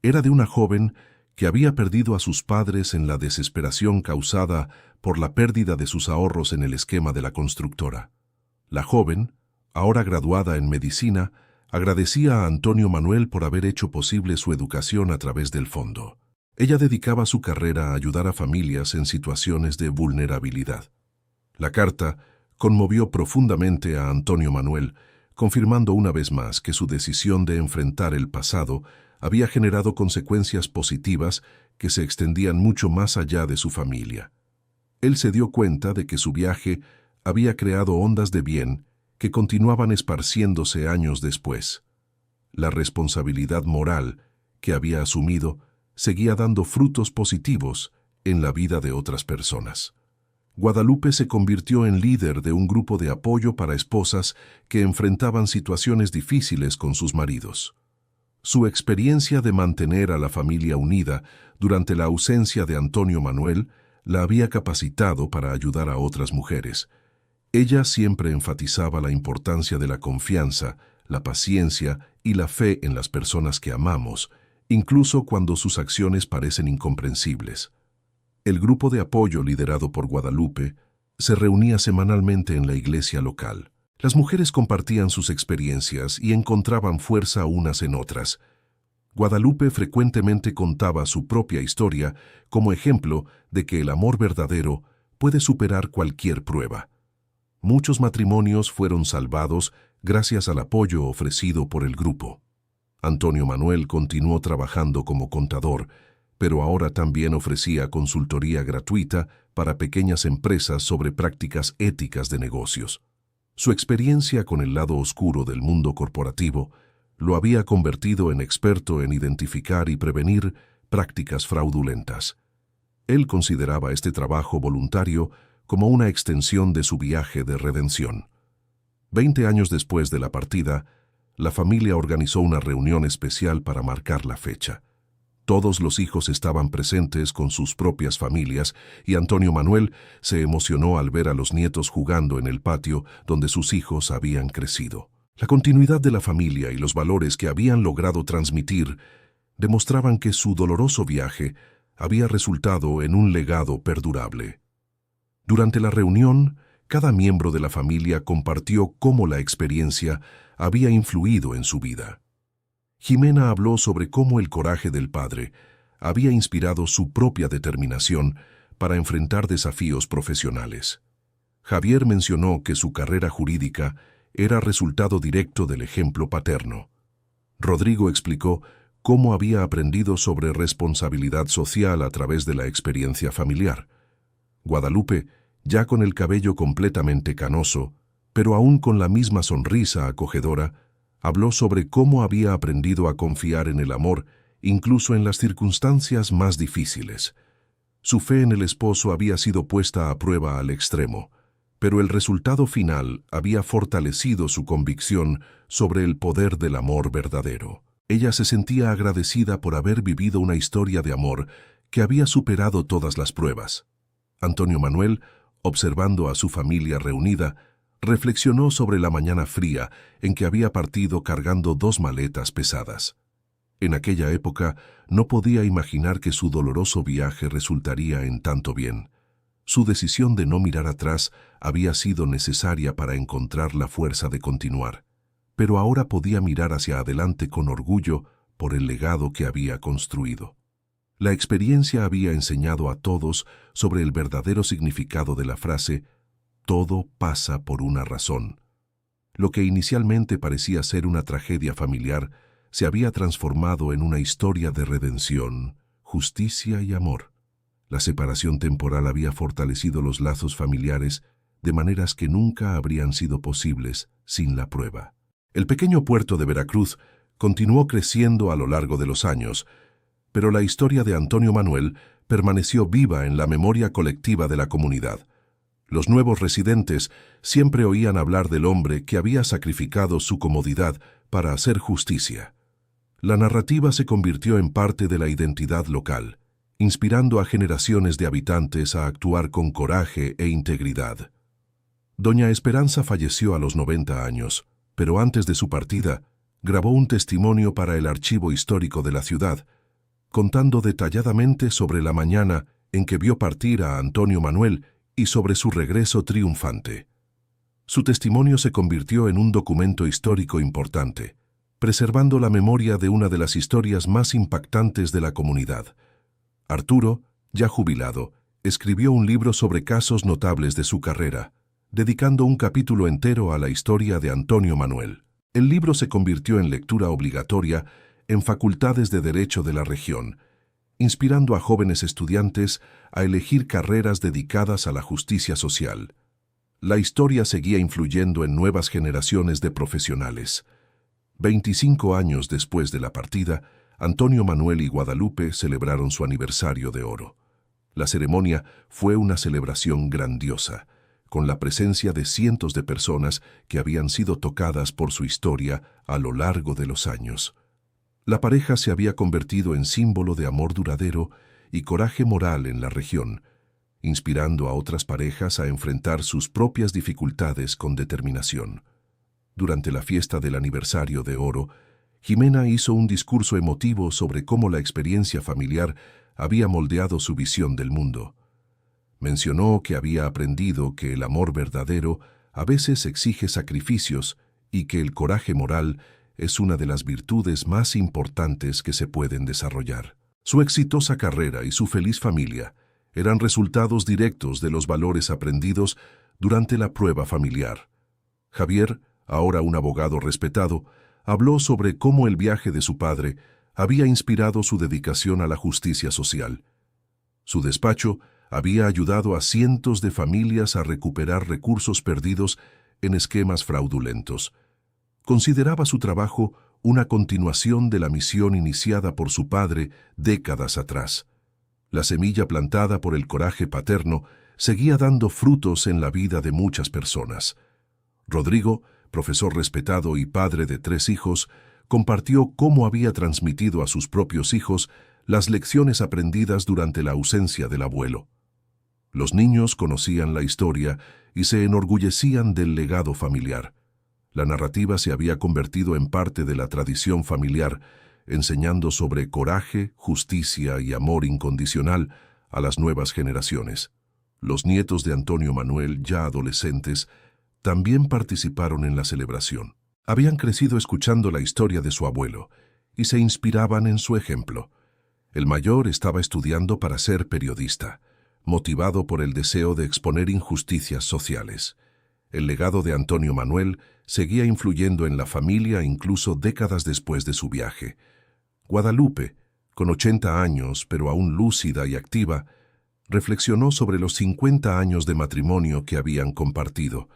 Era de una joven que había perdido a sus padres en la desesperación causada por la pérdida de sus ahorros en el esquema de la constructora. La joven, ahora graduada en medicina, agradecía a Antonio Manuel por haber hecho posible su educación a través del fondo. Ella dedicaba su carrera a ayudar a familias en situaciones de vulnerabilidad. La carta conmovió profundamente a Antonio Manuel, confirmando una vez más que su decisión de enfrentar el pasado había generado consecuencias positivas que se extendían mucho más allá de su familia. Él se dio cuenta de que su viaje había creado ondas de bien que continuaban esparciéndose años después. La responsabilidad moral que había asumido seguía dando frutos positivos en la vida de otras personas. Guadalupe se convirtió en líder de un grupo de apoyo para esposas que enfrentaban situaciones difíciles con sus maridos. Su experiencia de mantener a la familia unida durante la ausencia de Antonio Manuel la había capacitado para ayudar a otras mujeres. Ella siempre enfatizaba la importancia de la confianza, la paciencia y la fe en las personas que amamos, incluso cuando sus acciones parecen incomprensibles. El grupo de apoyo liderado por Guadalupe se reunía semanalmente en la iglesia local. Las mujeres compartían sus experiencias y encontraban fuerza unas en otras. Guadalupe frecuentemente contaba su propia historia como ejemplo de que el amor verdadero puede superar cualquier prueba. Muchos matrimonios fueron salvados gracias al apoyo ofrecido por el grupo. Antonio Manuel continuó trabajando como contador, pero ahora también ofrecía consultoría gratuita para pequeñas empresas sobre prácticas éticas de negocios. Su experiencia con el lado oscuro del mundo corporativo lo había convertido en experto en identificar y prevenir prácticas fraudulentas. Él consideraba este trabajo voluntario como una extensión de su viaje de redención. 20 años después de la partida, la familia organizó una reunión especial para marcar la fecha. Todos los hijos estaban presentes con sus propias familias y Antonio Manuel se emocionó al ver a los nietos jugando en el patio donde sus hijos habían crecido. La continuidad de la familia y los valores que habían logrado transmitir demostraban que su doloroso viaje había resultado en un legado perdurable. Durante la reunión, cada miembro de la familia compartió cómo la experiencia había influido en su vida. Jimena habló sobre cómo el coraje del padre había inspirado su propia determinación para enfrentar desafíos profesionales. Javier mencionó que su carrera jurídica era resultado directo del ejemplo paterno. Rodrigo explicó cómo había aprendido sobre responsabilidad social a través de la experiencia familiar. Guadalupe, ya con el cabello completamente canoso, pero aún con la misma sonrisa acogedora, habló sobre cómo había aprendido a confiar en el amor, incluso en las circunstancias más difíciles. Su fe en el esposo había sido puesta a prueba al extremo, pero el resultado final había fortalecido su convicción sobre el poder del amor verdadero. Ella se sentía agradecida por haber vivido una historia de amor que había superado todas las pruebas. Antonio Manuel, observando a su familia reunida, reflexionó sobre la mañana fría en que había partido cargando 2 maletas pesadas. En aquella época no podía imaginar que su doloroso viaje resultaría en tanto bien. Su decisión de no mirar atrás había sido necesaria para encontrar la fuerza de continuar, pero ahora podía mirar hacia adelante con orgullo por el legado que había construido. La experiencia había enseñado a todos sobre el verdadero significado de la frase «todo pasa por una razón». Lo que inicialmente parecía ser una tragedia familiar se había transformado en una historia de redención, justicia y amor. La separación temporal había fortalecido los lazos familiares de maneras que nunca habrían sido posibles sin la prueba. El pequeño puerto de Veracruz continuó creciendo a lo largo de los años, pero la historia de Antonio Manuel permaneció viva en la memoria colectiva de la comunidad. Los nuevos residentes siempre oían hablar del hombre que había sacrificado su comodidad para hacer justicia. La narrativa se convirtió en parte de la identidad local, inspirando a generaciones de habitantes a actuar con coraje e integridad. Doña Esperanza falleció a los 90 años, pero antes de su partida, grabó un testimonio para el archivo histórico de la ciudad, contando detalladamente sobre la mañana en que vio partir a Antonio Manuel y sobre su regreso triunfante. Su testimonio se convirtió en un documento histórico importante, preservando la memoria de una de las historias más impactantes de la comunidad. Arturo, ya jubilado, escribió un libro sobre casos notables de su carrera, dedicando un capítulo entero a la historia de Antonio Manuel. El libro se convirtió en lectura obligatoria en facultades de derecho de la región, inspirando a jóvenes estudiantes a elegir carreras dedicadas a la justicia social. La historia seguía influyendo en nuevas generaciones de profesionales. 25 años después de la partida, Antonio Manuel y Guadalupe celebraron su aniversario de oro. La ceremonia fue una celebración grandiosa, con la presencia de cientos de personas que habían sido tocadas por su historia a lo largo de los años. La pareja se había convertido en símbolo de amor duradero y coraje moral en la región, inspirando a otras parejas a enfrentar sus propias dificultades con determinación. Durante la fiesta del aniversario de oro, Jimena hizo un discurso emotivo sobre cómo la experiencia familiar había moldeado su visión del mundo. Mencionó que había aprendido que el amor verdadero a veces exige sacrificios y que el coraje moral es una de las virtudes más importantes que se pueden desarrollar. Su exitosa carrera y su feliz familia eran resultados directos de los valores aprendidos durante la prueba familiar. Javier, ahora un abogado respetado, habló sobre cómo el viaje de su padre había inspirado su dedicación a la justicia social. Su despacho había ayudado a cientos de familias a recuperar recursos perdidos en esquemas fraudulentos. Consideraba su trabajo una continuación de la misión iniciada por su padre décadas atrás. La semilla plantada por el coraje paterno seguía dando frutos en la vida de muchas personas. Rodrigo, profesor respetado y padre de 3 hijos, compartió cómo había transmitido a sus propios hijos las lecciones aprendidas durante la ausencia del abuelo. Los niños conocían la historia y se enorgullecían del legado familiar. La narrativa se había convertido en parte de la tradición familiar, enseñando sobre coraje, justicia y amor incondicional a las nuevas generaciones. Los nietos de Antonio Manuel, ya adolescentes, también participaron en la celebración. Habían crecido escuchando la historia de su abuelo y se inspiraban en su ejemplo. El mayor estaba estudiando para ser periodista, motivado por el deseo de exponer injusticias sociales. El legado de Antonio Manuel seguía influyendo en la familia incluso décadas después de su viaje. Guadalupe, con 80 años pero aún lúcida y activa, reflexionó sobre los 50 años de matrimonio que habían compartido.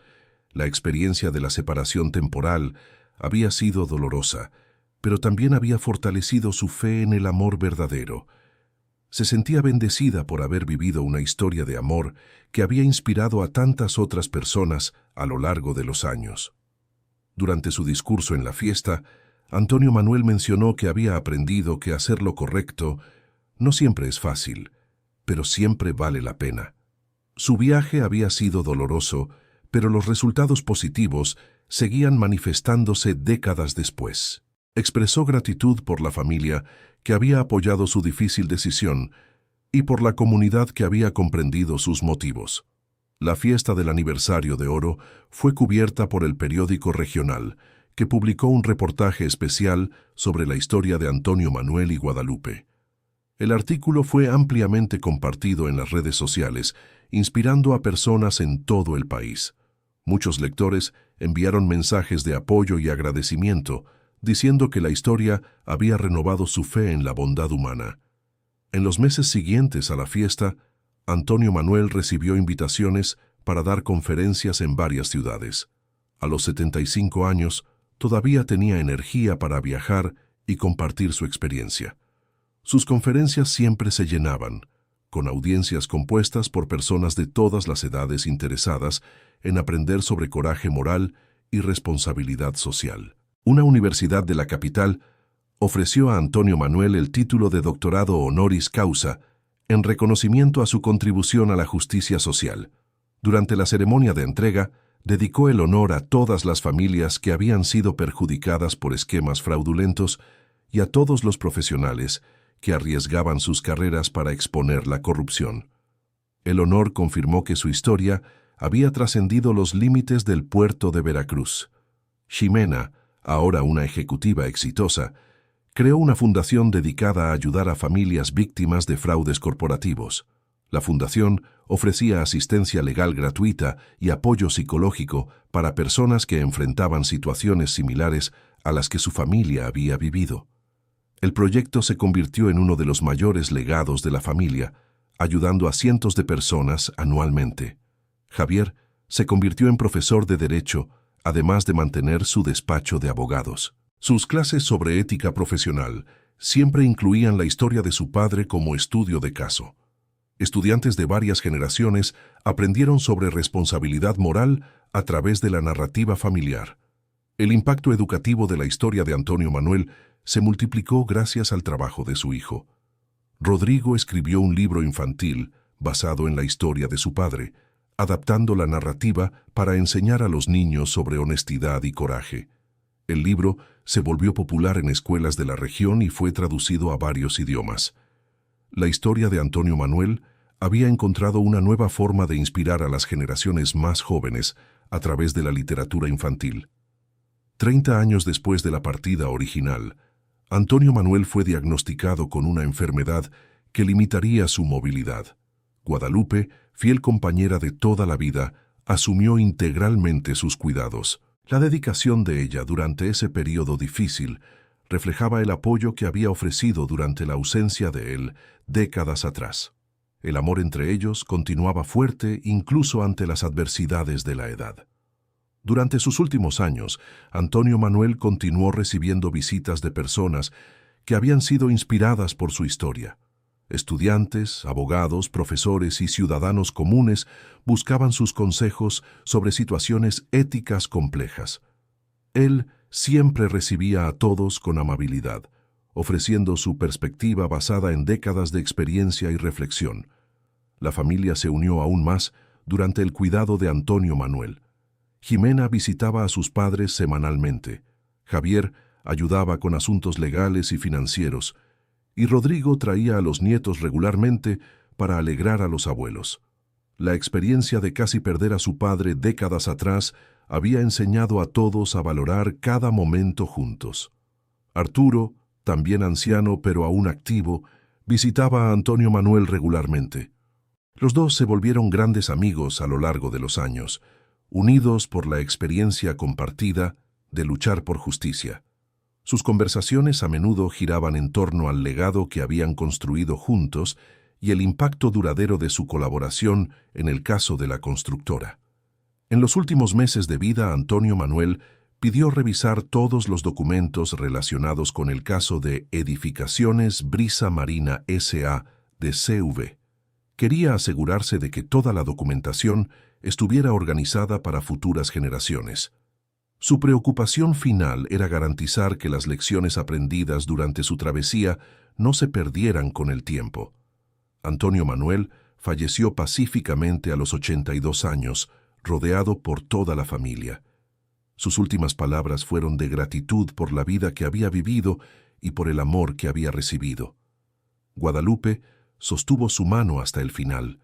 La experiencia de la separación temporal había sido dolorosa, pero también había fortalecido su fe en el amor verdadero. Se sentía bendecida por haber vivido una historia de amor que había inspirado a tantas otras personas a lo largo de los años. Durante su discurso en la fiesta, Antonio Manuel mencionó que había aprendido que hacer lo correcto no siempre es fácil, pero siempre vale la pena. Su viaje había sido doloroso, pero los resultados positivos seguían manifestándose décadas después. Expresó gratitud por la familia que había apoyado su difícil decisión y por la comunidad que había comprendido sus motivos. La fiesta del aniversario de oro fue cubierta por el periódico regional, que publicó un reportaje especial sobre la historia de Antonio Manuel y Guadalupe. El artículo fue ampliamente compartido en las redes sociales, inspirando a personas en todo el país. Muchos lectores enviaron mensajes de apoyo y agradecimiento, diciendo que la historia había renovado su fe en la bondad humana. En los meses siguientes a la fiesta, Antonio Manuel recibió invitaciones para dar conferencias en varias ciudades. A los 75 años, todavía tenía energía para viajar y compartir su experiencia. Sus conferencias siempre se llenaban, con audiencias compuestas por personas de todas las edades interesadas en aprender sobre coraje moral y responsabilidad social. Una universidad de la capital ofreció a Antonio Manuel el título de doctorado honoris causa en reconocimiento a su contribución a la justicia social. Durante la ceremonia de entrega, dedicó el honor a todas las familias que habían sido perjudicadas por esquemas fraudulentos y a todos los profesionales que arriesgaban sus carreras para exponer la corrupción. El honor confirmó que su historia había trascendido los límites del puerto de Veracruz. Ximena, ahora una ejecutiva exitosa, creó una fundación dedicada a ayudar a familias víctimas de fraudes corporativos. La fundación ofrecía asistencia legal gratuita y apoyo psicológico para personas que enfrentaban situaciones similares a las que su familia había vivido. El proyecto se convirtió en uno de los mayores legados de la familia, ayudando a cientos de personas anualmente. Javier se convirtió en profesor de Derecho, además de mantener su despacho de abogados. Sus clases sobre ética profesional siempre incluían la historia de su padre como estudio de caso. Estudiantes de varias generaciones aprendieron sobre responsabilidad moral a través de la narrativa familiar. El impacto educativo de la historia de Antonio Manuel se multiplicó gracias al trabajo de su hijo. Rodrigo escribió un libro infantil basado en la historia de su padre, adaptando la narrativa para enseñar a los niños sobre honestidad y coraje. El libro se volvió popular en escuelas de la región y fue traducido a varios idiomas. La historia de Antonio Manuel había encontrado una nueva forma de inspirar a las generaciones más jóvenes a través de la literatura infantil. 30 años después de la partida original, Antonio Manuel fue diagnosticado con una enfermedad que limitaría su movilidad. Guadalupe, fiel compañera de toda la vida, asumió integralmente sus cuidados. La dedicación de ella durante ese periodo difícil reflejaba el apoyo que había ofrecido durante la ausencia de él décadas atrás. El amor entre ellos continuaba fuerte incluso ante las adversidades de la edad. Durante sus últimos años, Antonio Manuel continuó recibiendo visitas de personas que habían sido inspiradas por su historia. Estudiantes, abogados, profesores y ciudadanos comunes buscaban sus consejos sobre situaciones éticas complejas. Él siempre recibía a todos con amabilidad, ofreciendo su perspectiva basada en décadas de experiencia y reflexión. La familia se unió aún más durante el cuidado de Antonio Manuel. Ximena visitaba a sus padres semanalmente. Javier ayudaba con asuntos legales y financieros, y Rodrigo traía a los nietos regularmente para alegrar a los abuelos. La experiencia de casi perder a su padre décadas atrás había enseñado a todos a valorar cada momento juntos. Arturo, también anciano pero aún activo, visitaba a Antonio Manuel regularmente. Los dos se volvieron grandes amigos a lo largo de los años, unidos por la experiencia compartida de luchar por justicia. Sus conversaciones a menudo giraban en torno al legado que habían construido juntos y el impacto duradero de su colaboración en el caso de la constructora. En los últimos meses de vida, Antonio Manuel pidió revisar todos los documentos relacionados con el caso de Edificaciones Brisa Marina S.A. de CV. Quería asegurarse de que toda la documentación estuviera organizada para futuras generaciones. Su preocupación final era garantizar que las lecciones aprendidas durante su travesía no se perdieran con el tiempo. Antonio Manuel falleció pacíficamente a los 82 años, rodeado por toda la familia. Sus últimas palabras fueron de gratitud por la vida que había vivido y por el amor que había recibido. Guadalupe sostuvo su mano hasta el final,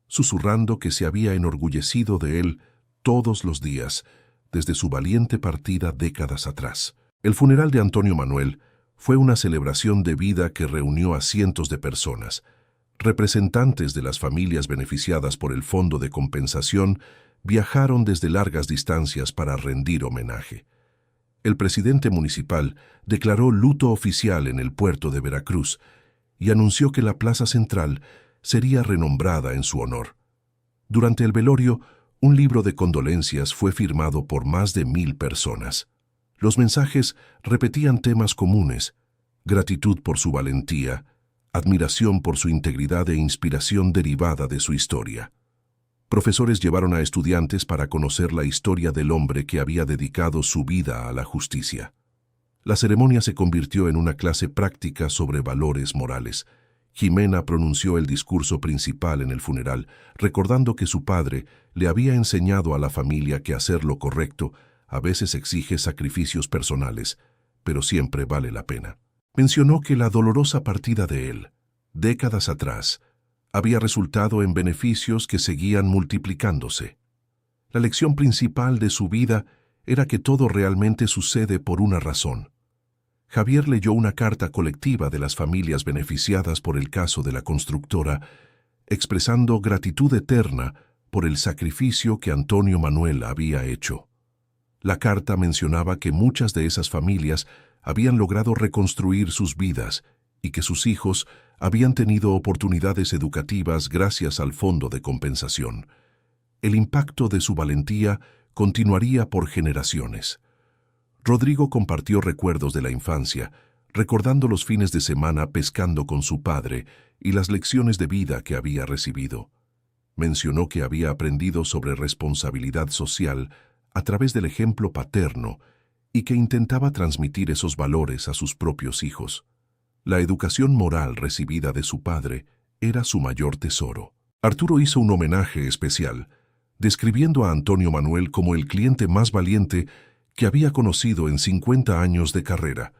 susurrando que se había enorgullecido de él todos los días, desde su valiente partida décadas atrás. El funeral de Antonio Manuel fue una celebración de vida que reunió a cientos de personas. Representantes de las familias beneficiadas por el Fondo de Compensación viajaron desde largas distancias para rendir homenaje. El presidente municipal declaró luto oficial en el puerto de Veracruz y anunció que la plaza central sería renombrada en su honor. Durante el velorio, un libro de condolencias fue firmado por más de 1000 personas. Los mensajes repetían temas comunes: gratitud por su valentía, admiración por su integridad e inspiración derivada de su historia. Profesores llevaron a estudiantes para conocer la historia del hombre que había dedicado su vida a la justicia. La ceremonia se convirtió en una clase práctica sobre valores morales. Jimena pronunció el discurso principal en el funeral, recordando que su padre le había enseñado a la familia que hacer lo correcto a veces exige sacrificios personales, pero siempre vale la pena. Mencionó que la dolorosa partida de él, décadas atrás, había resultado en beneficios que seguían multiplicándose. La lección principal de su vida era que todo realmente sucede por una razón. Javier leyó una carta colectiva de las familias beneficiadas por el caso de la constructora, expresando gratitud eterna por el sacrificio que Antonio Manuel había hecho. La carta mencionaba que muchas de esas familias habían logrado reconstruir sus vidas y que sus hijos habían tenido oportunidades educativas gracias al Fondo de Compensación. El impacto de su valentía continuaría por generaciones. Rodrigo compartió recuerdos de la infancia, recordando los fines de semana pescando con su padre y las lecciones de vida que había recibido. Mencionó que había aprendido sobre responsabilidad social a través del ejemplo paterno y que intentaba transmitir esos valores a sus propios hijos. La educación moral recibida de su padre era su mayor tesoro. Arturo hizo un homenaje especial, describiendo a Antonio Manuel como el cliente más valiente que había conocido en 50 años de carrera.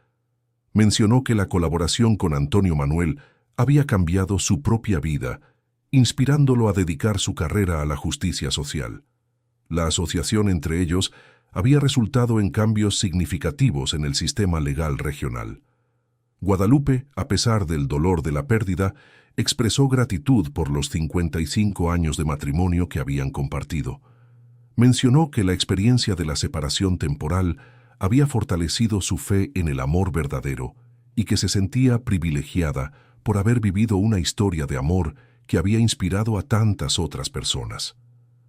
Mencionó que la colaboración con Antonio Manuel había cambiado su propia vida, inspirándolo a dedicar su carrera a la justicia social. La asociación entre ellos había resultado en cambios significativos en el sistema legal regional. Guadalupe, a pesar del dolor de la pérdida, expresó gratitud por los 55 años de matrimonio que habían compartido. Mencionó que la experiencia de la separación temporal había fortalecido su fe en el amor verdadero y que se sentía privilegiada por haber vivido una historia de amor que había inspirado a tantas otras personas.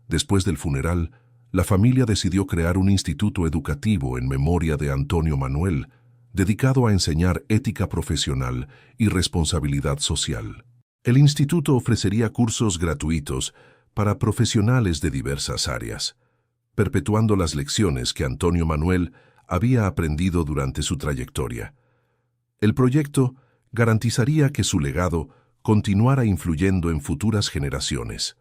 Después del funeral, la familia decidió crear un instituto educativo en memoria de Antonio Manuel, dedicado a enseñar ética profesional y responsabilidad social. El instituto ofrecería cursos gratuitos para profesionales de diversas áreas, perpetuando las lecciones que Antonio Manuel había aprendido durante su trayectoria. El proyecto garantizaría que su legado continuara influyendo en futuras generaciones.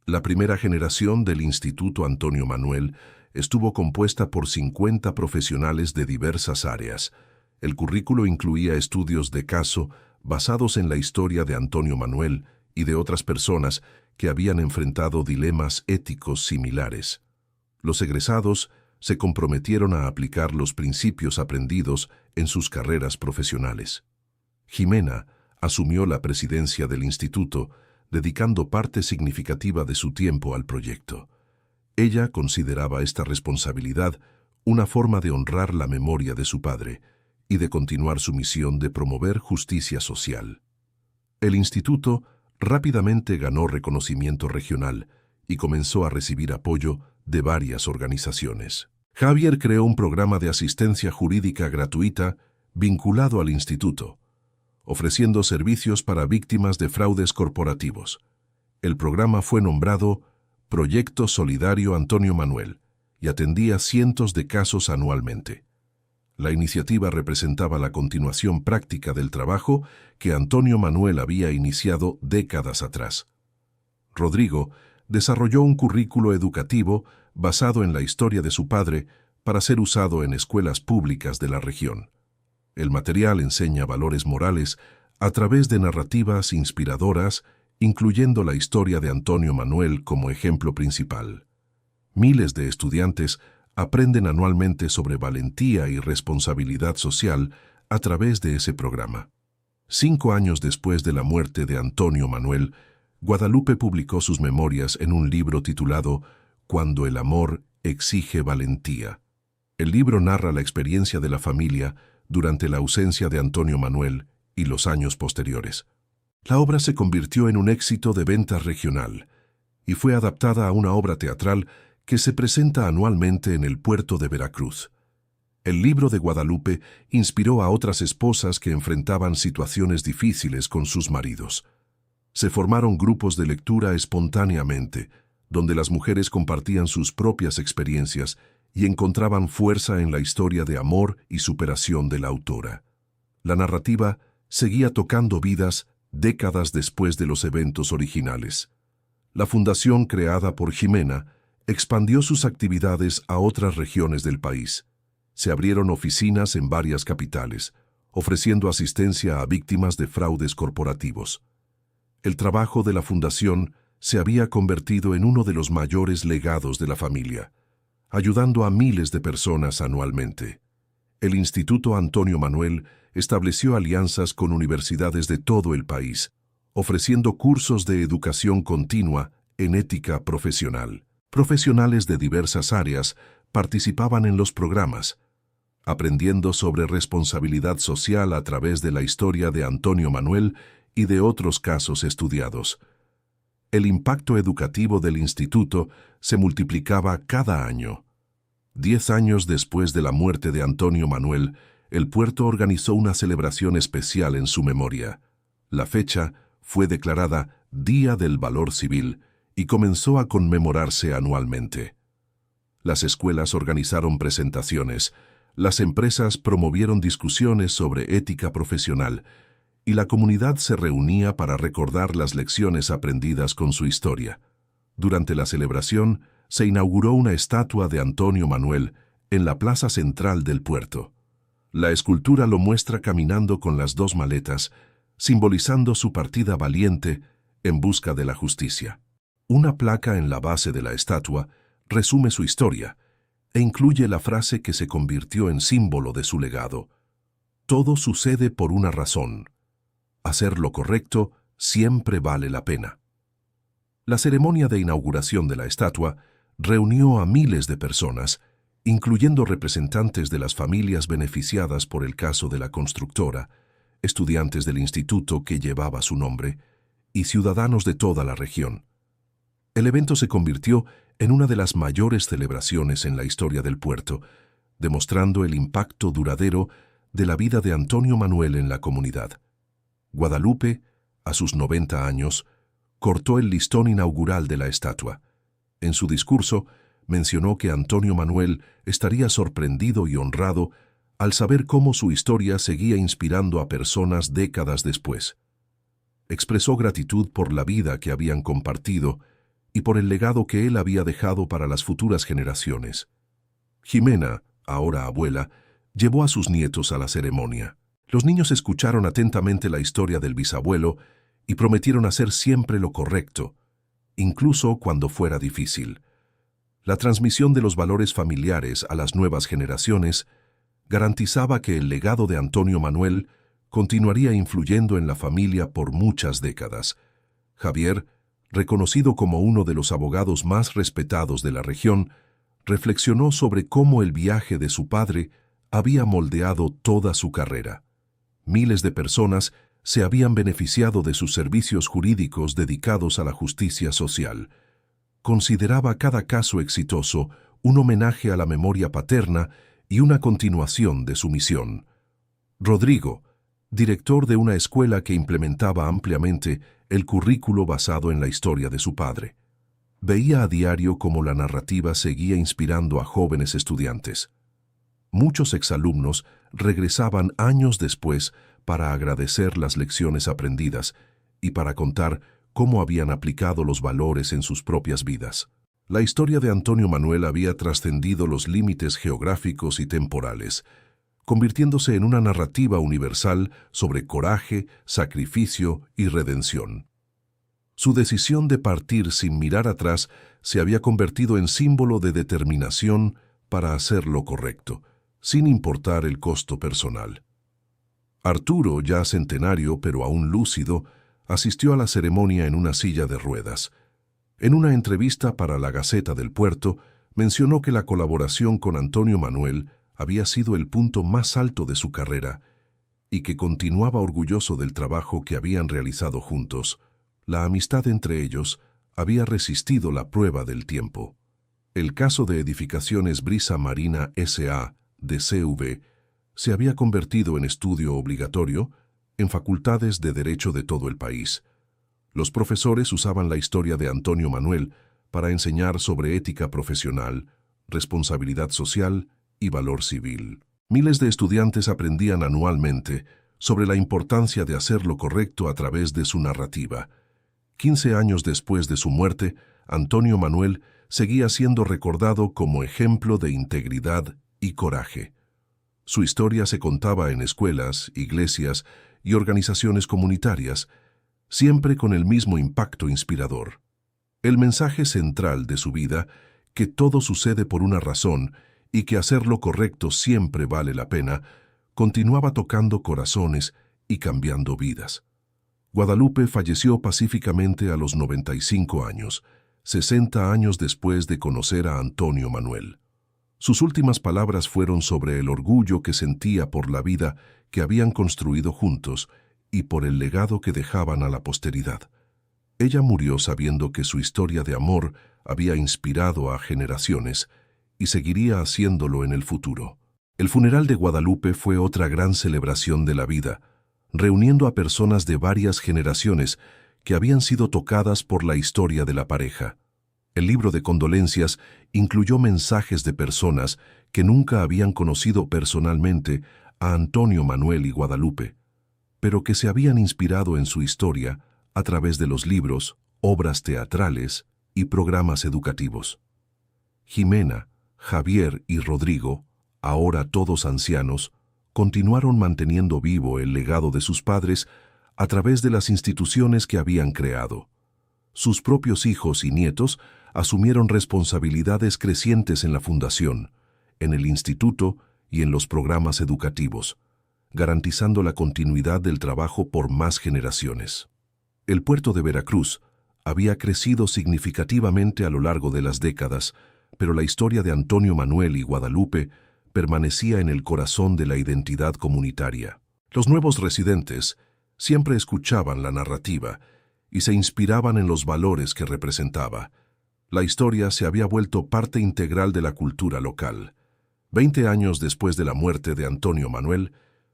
La primera generación del Instituto Antonio Manuel estuvo compuesta por 50 profesionales de diversas áreas. El currículo incluía estudios de caso basados en la historia de Antonio Manuel y de otras personas que habían enfrentado dilemas éticos similares. Los egresados se comprometieron a aplicar los principios aprendidos en sus carreras profesionales. Jimena asumió la presidencia del instituto, dedicando parte significativa de su tiempo al proyecto. Ella consideraba esta responsabilidad una forma de honrar la memoria de su padre y de continuar su misión de promover justicia social. El instituto Rápidamente ganó reconocimiento regional y comenzó a recibir apoyo de varias organizaciones. Javier creó un programa de asistencia jurídica gratuita vinculado al instituto, ofreciendo servicios para víctimas de fraudes corporativos. El programa fue nombrado Proyecto Solidario Antonio Manuel y atendía cientos de casos anualmente. La iniciativa representaba la continuación práctica del trabajo que Antonio Manuel había iniciado décadas atrás. Rodrigo desarrolló un currículo educativo basado en la historia de su padre para ser usado en escuelas públicas de la región. El material enseña valores morales a través de narrativas inspiradoras, incluyendo la historia de Antonio Manuel como ejemplo principal. Miles de estudiantes aprenden anualmente sobre valentía y responsabilidad social a través de ese programa. 5 años después de la muerte de Antonio Manuel, Guadalupe publicó sus memorias en un libro titulado Cuando el amor exige valentía. El libro narra la experiencia de la familia durante la ausencia de Antonio Manuel y los años posteriores. La obra se convirtió en un éxito de ventas regional y fue adaptada a una obra teatral que se presenta anualmente en el puerto de Veracruz. El libro de Guadalupe inspiró a otras esposas que enfrentaban situaciones difíciles con sus maridos. Se formaron grupos de lectura espontáneamente, donde las mujeres compartían sus propias experiencias y encontraban fuerza en la historia de amor y superación de la autora. La narrativa seguía tocando vidas décadas después de los eventos originales. La fundación creada por Jimena expandió sus actividades a otras regiones del país. Se abrieron oficinas en varias capitales, ofreciendo asistencia a víctimas de fraudes corporativos. El trabajo de la fundación se había convertido en uno de los mayores legados de la familia, ayudando a miles de personas anualmente. El Instituto Antonio Manuel estableció alianzas con universidades de todo el país, ofreciendo cursos de educación continua en ética profesional. Profesionales de diversas áreas participaban en los programas, aprendiendo sobre responsabilidad social a través de la historia de Antonio Manuel y de otros casos estudiados. El impacto educativo del instituto se multiplicaba cada año. 10 años después de la muerte de Antonio Manuel, el puerto organizó una celebración especial en su memoria. La fecha fue declarada Día del Valor Civil y comenzó a conmemorarse anualmente. Las escuelas organizaron presentaciones, las empresas promovieron discusiones sobre ética profesional y la comunidad se reunía para recordar las lecciones aprendidas con su historia. Durante la celebración, se inauguró una estatua de Antonio Manuel en la plaza central del puerto. La escultura lo muestra caminando con las 2 maletas, simbolizando su partida valiente en busca de la justicia. Una placa en la base de la estatua resume su historia e incluye la frase que se convirtió en símbolo de su legado. Todo sucede por una razón. Hacer lo correcto siempre vale la pena. La ceremonia de inauguración de la estatua reunió a miles de personas, incluyendo representantes de las familias beneficiadas por el caso de la constructora, estudiantes del instituto que llevaba su nombre y ciudadanos de toda la región. El evento se convirtió en una de las mayores celebraciones en la historia del puerto, demostrando el impacto duradero de la vida de Antonio Manuel en la comunidad. Guadalupe, a sus 90 años, cortó el listón inaugural de la estatua. En su discurso, mencionó que Antonio Manuel estaría sorprendido y honrado al saber cómo su historia seguía inspirando a personas décadas después. Expresó gratitud por la vida que habían compartido y por el legado que él había dejado para las futuras generaciones. Jimena, ahora abuela, llevó a sus nietos a la ceremonia. Los niños escucharon atentamente la historia del bisabuelo y prometieron hacer siempre lo correcto, incluso cuando fuera difícil. La transmisión de los valores familiares a las nuevas generaciones garantizaba que el legado de Antonio Manuel continuaría influyendo en la familia por muchas décadas. Javier, reconocido como uno de los abogados más respetados de la región, reflexionó sobre cómo el viaje de su padre había moldeado toda su carrera. Miles de personas se habían beneficiado de sus servicios jurídicos dedicados a la justicia social. Consideraba cada caso exitoso un homenaje a la memoria paterna y una continuación de su misión. Rodrigo, director de una escuela que implementaba ampliamente el currículo basado en la historia de su padre, veía a diario cómo la narrativa seguía inspirando a jóvenes estudiantes. Muchos exalumnos regresaban años después para agradecer las lecciones aprendidas y para contar cómo habían aplicado los valores en sus propias vidas. La historia de Antonio Manuel había trascendido los límites geográficos y temporales, convirtiéndose en una narrativa universal sobre coraje, sacrificio y redención. Su decisión de partir sin mirar atrás se había convertido en símbolo de determinación para hacer lo correcto, sin importar el costo personal. Arturo, ya centenario pero aún lúcido, asistió a la ceremonia en una silla de ruedas. En una entrevista para la Gaceta del Puerto, mencionó que la colaboración con Antonio Manuel había sido el punto más alto de su carrera y que continuaba orgulloso del trabajo que habían realizado juntos. La amistad entre ellos había resistido la prueba del tiempo. El caso de Edificaciones Brisa Marina S.A. de CV se había convertido en estudio obligatorio en facultades de derecho de todo el país. Los profesores usaban la historia de Antonio Manuel para enseñar sobre ética profesional, responsabilidad social y valor civil. Miles de estudiantes aprendían anualmente sobre la importancia de hacer lo correcto a través de su narrativa. 15 años después de su muerte, Antonio Manuel seguía siendo recordado como ejemplo de integridad y coraje. Su historia se contaba en escuelas, iglesias y organizaciones comunitarias, siempre con el mismo impacto inspirador. El mensaje central de su vida, que todo sucede por una razón y que hacer lo correcto siempre vale la pena, continuaba tocando corazones y cambiando vidas. Guadalupe falleció pacíficamente a los 95 años, 60 años después de conocer a Antonio Manuel. Sus últimas palabras fueron sobre el orgullo que sentía por la vida que habían construido juntos y por el legado que dejaban a la posteridad. Ella murió sabiendo que su historia de amor había inspirado a generaciones y seguiría haciéndolo en el futuro. El funeral de Guadalupe fue otra gran celebración de la vida, reuniendo a personas de varias generaciones que habían sido tocadas por la historia de la pareja. El libro de condolencias incluyó mensajes de personas que nunca habían conocido personalmente a Antonio Manuel y Guadalupe, pero que se habían inspirado en su historia a través de los libros, obras teatrales y programas educativos. Jimena, Javier y Rodrigo, ahora todos ancianos, continuaron manteniendo vivo el legado de sus padres a través de las instituciones que habían creado. Sus propios hijos y nietos asumieron responsabilidades crecientes en la fundación, en el instituto y en los programas educativos, garantizando la continuidad del trabajo por más generaciones. El puerto de Veracruz había crecido significativamente a lo largo de las décadas, pero la historia de Antonio Manuel y Guadalupe permanecía en el corazón de la identidad comunitaria. Los nuevos residentes siempre escuchaban la narrativa y se inspiraban en los valores que representaba. La historia se había vuelto parte integral de la cultura local. 20 años después de la muerte de Antonio Manuel,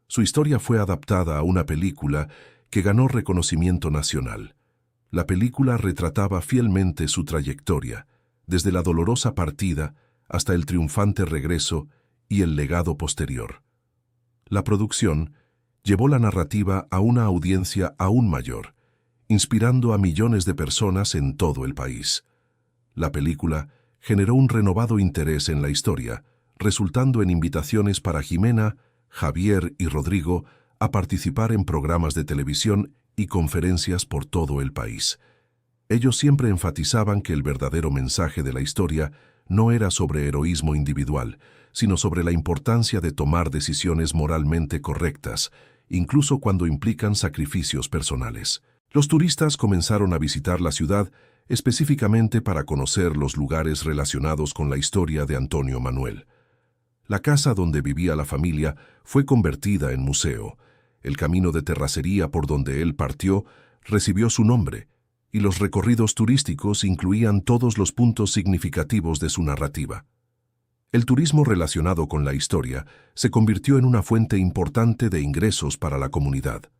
su historia fue adaptada a una película que ganó reconocimiento nacional. La película retrataba fielmente su trayectoria, desde la dolorosa partida hasta el triunfante regreso y el legado posterior. La producción llevó la narrativa a una audiencia aún mayor, inspirando a millones de personas en todo el país. La película generó un renovado interés en la historia, resultando en invitaciones para Jimena, Javier y Rodrigo a participar en programas de televisión y conferencias por todo el país. Ellos siempre enfatizaban que el verdadero mensaje de la historia no era sobre heroísmo individual, sino sobre la importancia de tomar decisiones moralmente correctas, incluso cuando implican sacrificios personales. Los turistas comenzaron a visitar la ciudad específicamente para conocer los lugares relacionados con la historia de Antonio Manuel. La casa donde vivía la familia fue convertida en museo. El camino de terracería por donde él partió recibió su nombre, y los recorridos turísticos incluían todos los puntos significativos de su narrativa. El turismo relacionado con la historia se convirtió en una fuente importante de ingresos para la comunidad.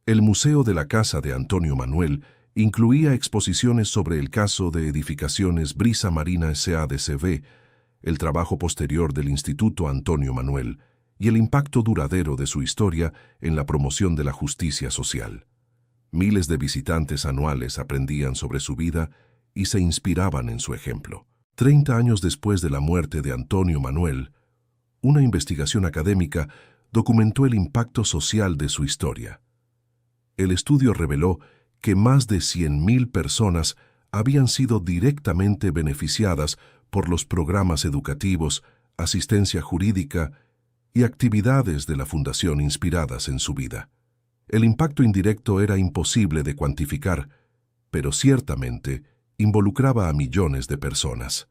El Museo de la Casa de Antonio Manuel incluía exposiciones sobre el caso de edificaciones Brisa Marina S.A.D.C.V., el trabajo posterior del Instituto Antonio Manuel y el impacto duradero de su historia en la promoción de la justicia social. Miles de visitantes anuales aprendían sobre su vida y se inspiraban en su ejemplo. 30 años después de la muerte de Antonio Manuel, una investigación académica documentó el impacto social de su historia. El estudio reveló que más de 100.000 personas habían sido directamente beneficiadas por los programas educativos, asistencia jurídica y actividades de la Fundación inspiradas en su vida. El impacto indirecto era imposible de cuantificar, pero ciertamente involucraba a millones de personas.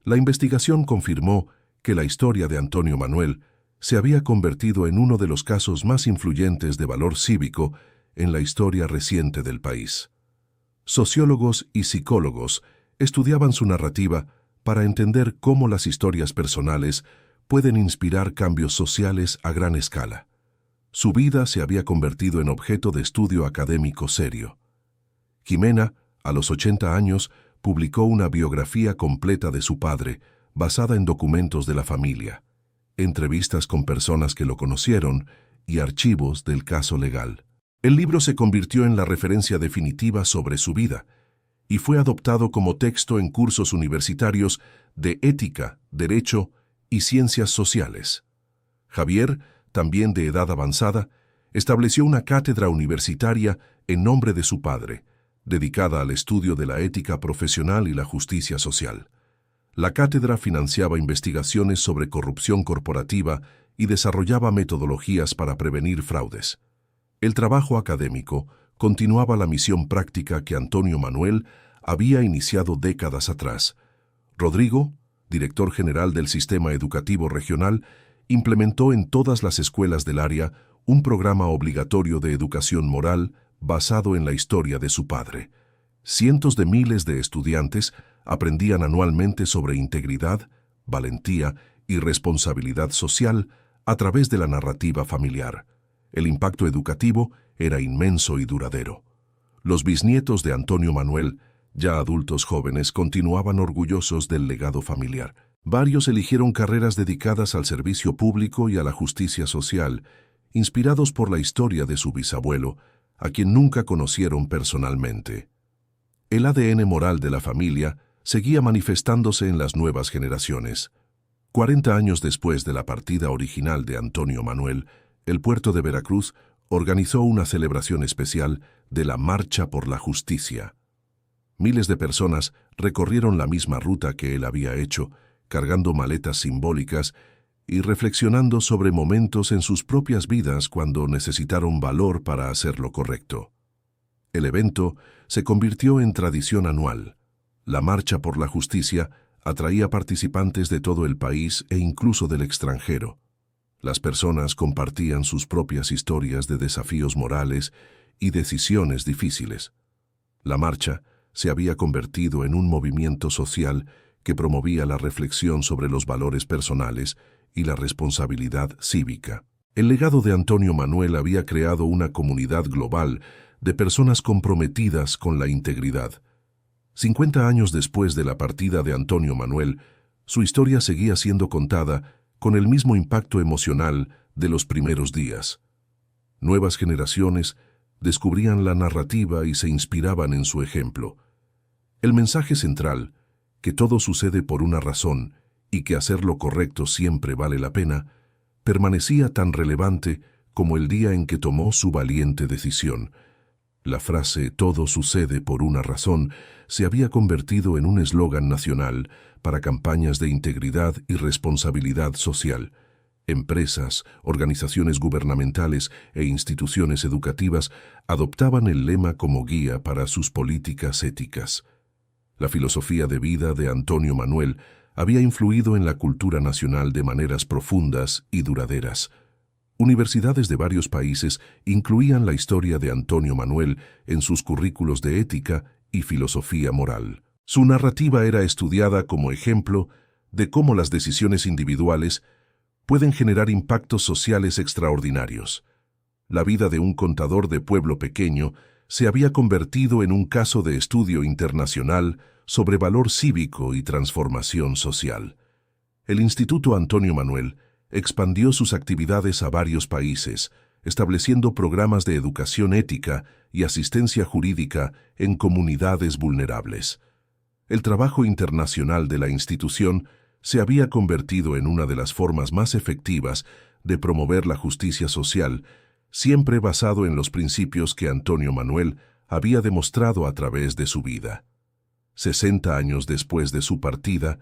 La investigación confirmó que la historia de Antonio Manuel se había convertido en uno de los casos más influyentes de valor cívico en la historia reciente del país. Sociólogos y psicólogos estudiaban su narrativa para entender cómo las historias personales pueden inspirar cambios sociales a gran escala. Su vida se había convertido en objeto de estudio académico serio. Jimena, a los 80 años, publicó una biografía completa de su padre, basada en documentos de la familia, entrevistas con personas que lo conocieron y archivos del caso legal. El libro se convirtió en la referencia definitiva sobre su vida y fue adoptado como texto en cursos universitarios de ética, derecho y ciencias sociales. Javier, también de edad avanzada, estableció una cátedra universitaria en nombre de su padre, dedicada al estudio de la ética profesional y la justicia social. La cátedra financiaba investigaciones sobre corrupción corporativa y desarrollaba metodologías para prevenir fraudes. El trabajo académico continuaba la misión práctica que Antonio Manuel había iniciado décadas atrás. Rodrigo, director general del Sistema Educativo Regional, implementó en todas las escuelas del área un programa obligatorio de educación moral basado en la historia de su padre. Cientos de miles de estudiantes aprendían anualmente sobre integridad, valentía y responsabilidad social a través de la narrativa familiar. El impacto educativo era inmenso y duradero. Los bisnietos de Antonio Manuel, ya adultos jóvenes, continuaban orgullosos del legado familiar. Varios eligieron carreras dedicadas al servicio público y a la justicia social, inspirados por la historia de su bisabuelo, a quien nunca conocieron personalmente. El ADN moral de la familia seguía manifestándose en las nuevas generaciones. 40 años después de la partida original de Antonio Manuel, el puerto de Veracruz organizó una celebración especial de la Marcha por la Justicia. Miles de personas recorrieron la misma ruta que él había hecho, cargando maletas simbólicas y reflexionando sobre momentos en sus propias vidas cuando necesitaron valor para hacer lo correcto. El evento se convirtió en tradición anual. La Marcha por la Justicia atraía participantes de todo el país e incluso del extranjero. Las personas compartían sus propias historias de desafíos morales y decisiones difíciles. La marcha se había convertido en un movimiento social que promovía la reflexión sobre los valores personales y la responsabilidad cívica. El legado de Antonio Manuel había creado una comunidad global de personas comprometidas con la integridad. 50 años después de la partida de Antonio Manuel, su historia seguía siendo contada con el mismo impacto emocional de los primeros días. Nuevas generaciones descubrían la narrativa y se inspiraban en su ejemplo. El mensaje central, que todo sucede por una razón y que hacer lo correcto siempre vale la pena, permanecía tan relevante como el día en que tomó su valiente decisión. La frase «todo sucede por una razón» se había convertido en un eslogan nacional para campañas de integridad y responsabilidad social. Empresas, organizaciones gubernamentales e instituciones educativas adoptaban el lema como guía para sus políticas éticas. La filosofía de vida de Antonio Manuel había influido en la cultura nacional de maneras profundas y duraderas. Universidades de varios países incluían la historia de Antonio Manuel en sus currículos de ética y filosofía moral. Su narrativa era estudiada como ejemplo de cómo las decisiones individuales pueden generar impactos sociales extraordinarios. La vida de un contador de pueblo pequeño se había convertido en un caso de estudio internacional sobre valor cívico y transformación social. El Instituto Antonio Manuel expandió sus actividades a varios países, estableciendo programas de educación ética y asistencia jurídica en comunidades vulnerables. El trabajo internacional de la institución se había convertido en una de las formas más efectivas de promover la justicia social, siempre basado en los principios que Antonio Manuel había demostrado a través de su vida. 60 años después de su partida,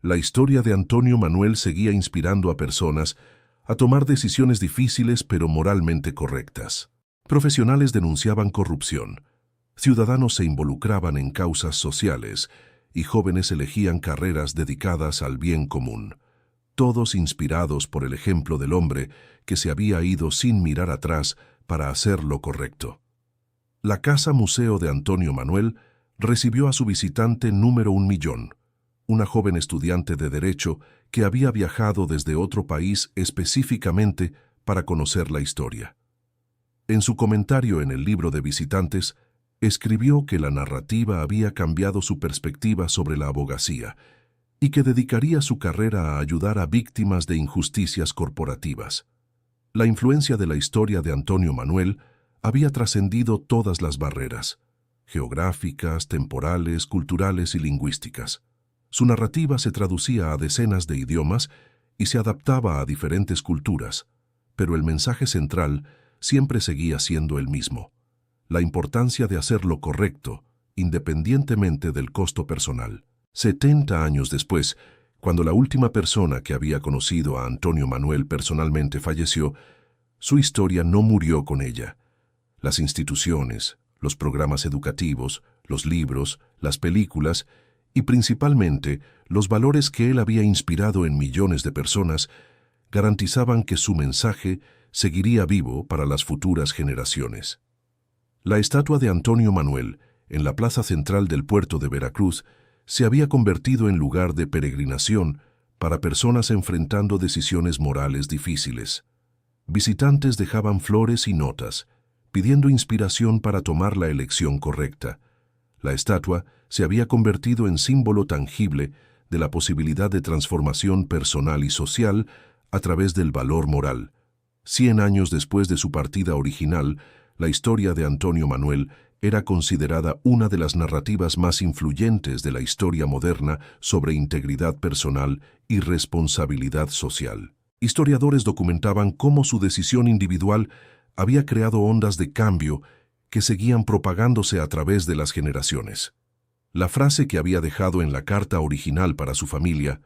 la historia de Antonio Manuel seguía inspirando a personas a tomar decisiones difíciles pero moralmente correctas. Profesionales denunciaban corrupción, ciudadanos se involucraban en causas sociales y jóvenes elegían carreras dedicadas al bien común, todos inspirados por el ejemplo del hombre que se había ido sin mirar atrás para hacer lo correcto. La Casa Museo de Antonio Manuel recibió a su visitante número 1.000.000, una joven estudiante de Derecho que había viajado desde otro país específicamente para conocer la historia. En su comentario en el libro de visitantes, escribió que la narrativa había cambiado su perspectiva sobre la abogacía y que dedicaría su carrera a ayudar a víctimas de injusticias corporativas. La influencia de la historia de Antonio Manuel había trascendido todas las barreras, geográficas, temporales, culturales y lingüísticas. Su narrativa se traducía a decenas de idiomas y se adaptaba a diferentes culturas, pero el mensaje central siempre seguía siendo el mismo: la importancia de hacer lo correcto, independientemente del costo personal. 70 años después, cuando la última persona que había conocido a Antonio Manuel personalmente falleció, su historia no murió con ella. Las instituciones, los programas educativos, los libros, las películas y principalmente los valores que él había inspirado en millones de personas garantizaban que su mensaje seguiría vivo para las futuras generaciones. La estatua de Antonio Manuel, en la plaza central del puerto de Veracruz, se había convertido en lugar de peregrinación para personas enfrentando decisiones morales difíciles. Visitantes dejaban flores y notas, pidiendo inspiración para tomar la elección correcta. La estatua se había convertido en símbolo tangible de la posibilidad de transformación personal y social a través del valor moral. 100 años después de su partida original, la historia de Antonio Manuel era considerada una de las narrativas más influyentes de la historia moderna sobre integridad personal y responsabilidad social. Historiadores documentaban cómo su decisión individual había creado ondas de cambio que seguían propagándose a través de las generaciones. La frase que había dejado en la carta original para su familia,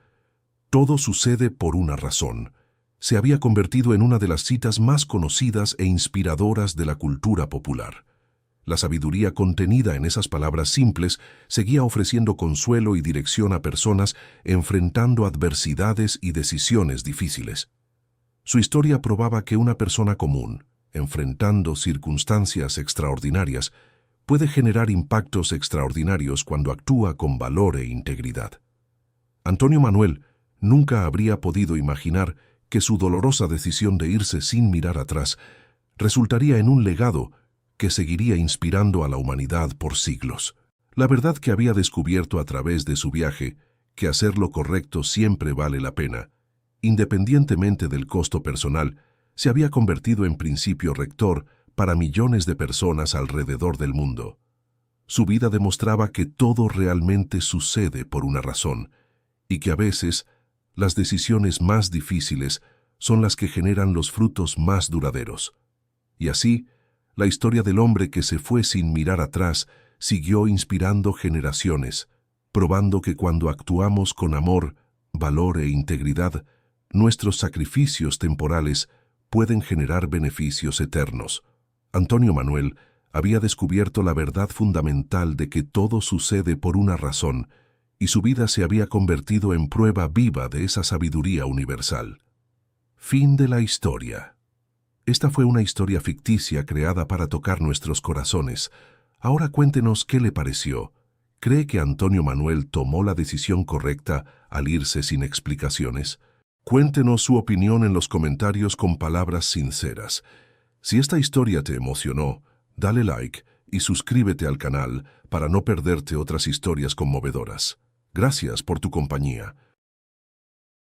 «Todo sucede por una razón», se había convertido en una de las citas más conocidas e inspiradoras de la cultura popular. La sabiduría contenida en esas palabras simples seguía ofreciendo consuelo y dirección a personas enfrentando adversidades y decisiones difíciles. Su historia probaba que una persona común, enfrentando circunstancias extraordinarias, puede generar impactos extraordinarios cuando actúa con valor e integridad. Antonio Manuel nunca habría podido imaginar que su dolorosa decisión de irse sin mirar atrás resultaría en un legado que seguiría inspirando a la humanidad por siglos. La verdad que había descubierto a través de su viaje, que hacer lo correcto siempre vale la pena, independientemente del costo personal, se había convertido en principio rector para millones de personas alrededor del mundo. Su vida demostraba que todo realmente sucede por una razón, y que a veces las decisiones más difíciles son las que generan los frutos más duraderos. Y así, la historia del hombre que se fue sin mirar atrás siguió inspirando generaciones, probando que cuando actuamos con amor, valor e integridad, nuestros sacrificios temporales pueden generar beneficios eternos. Antonio Manuel había descubierto la verdad fundamental de que todo sucede por una razón, y su vida se había convertido en prueba viva de esa sabiduría universal. Fin de la historia. Esta fue una historia ficticia creada para tocar nuestros corazones. Ahora cuéntenos qué le pareció. ¿Cree que Antonio Manuel tomó la decisión correcta al irse sin explicaciones? Cuéntenos su opinión en los comentarios con palabras sinceras. Si esta historia te emocionó, dale like y suscríbete al canal para no perderte otras historias conmovedoras. Gracias por tu compañía.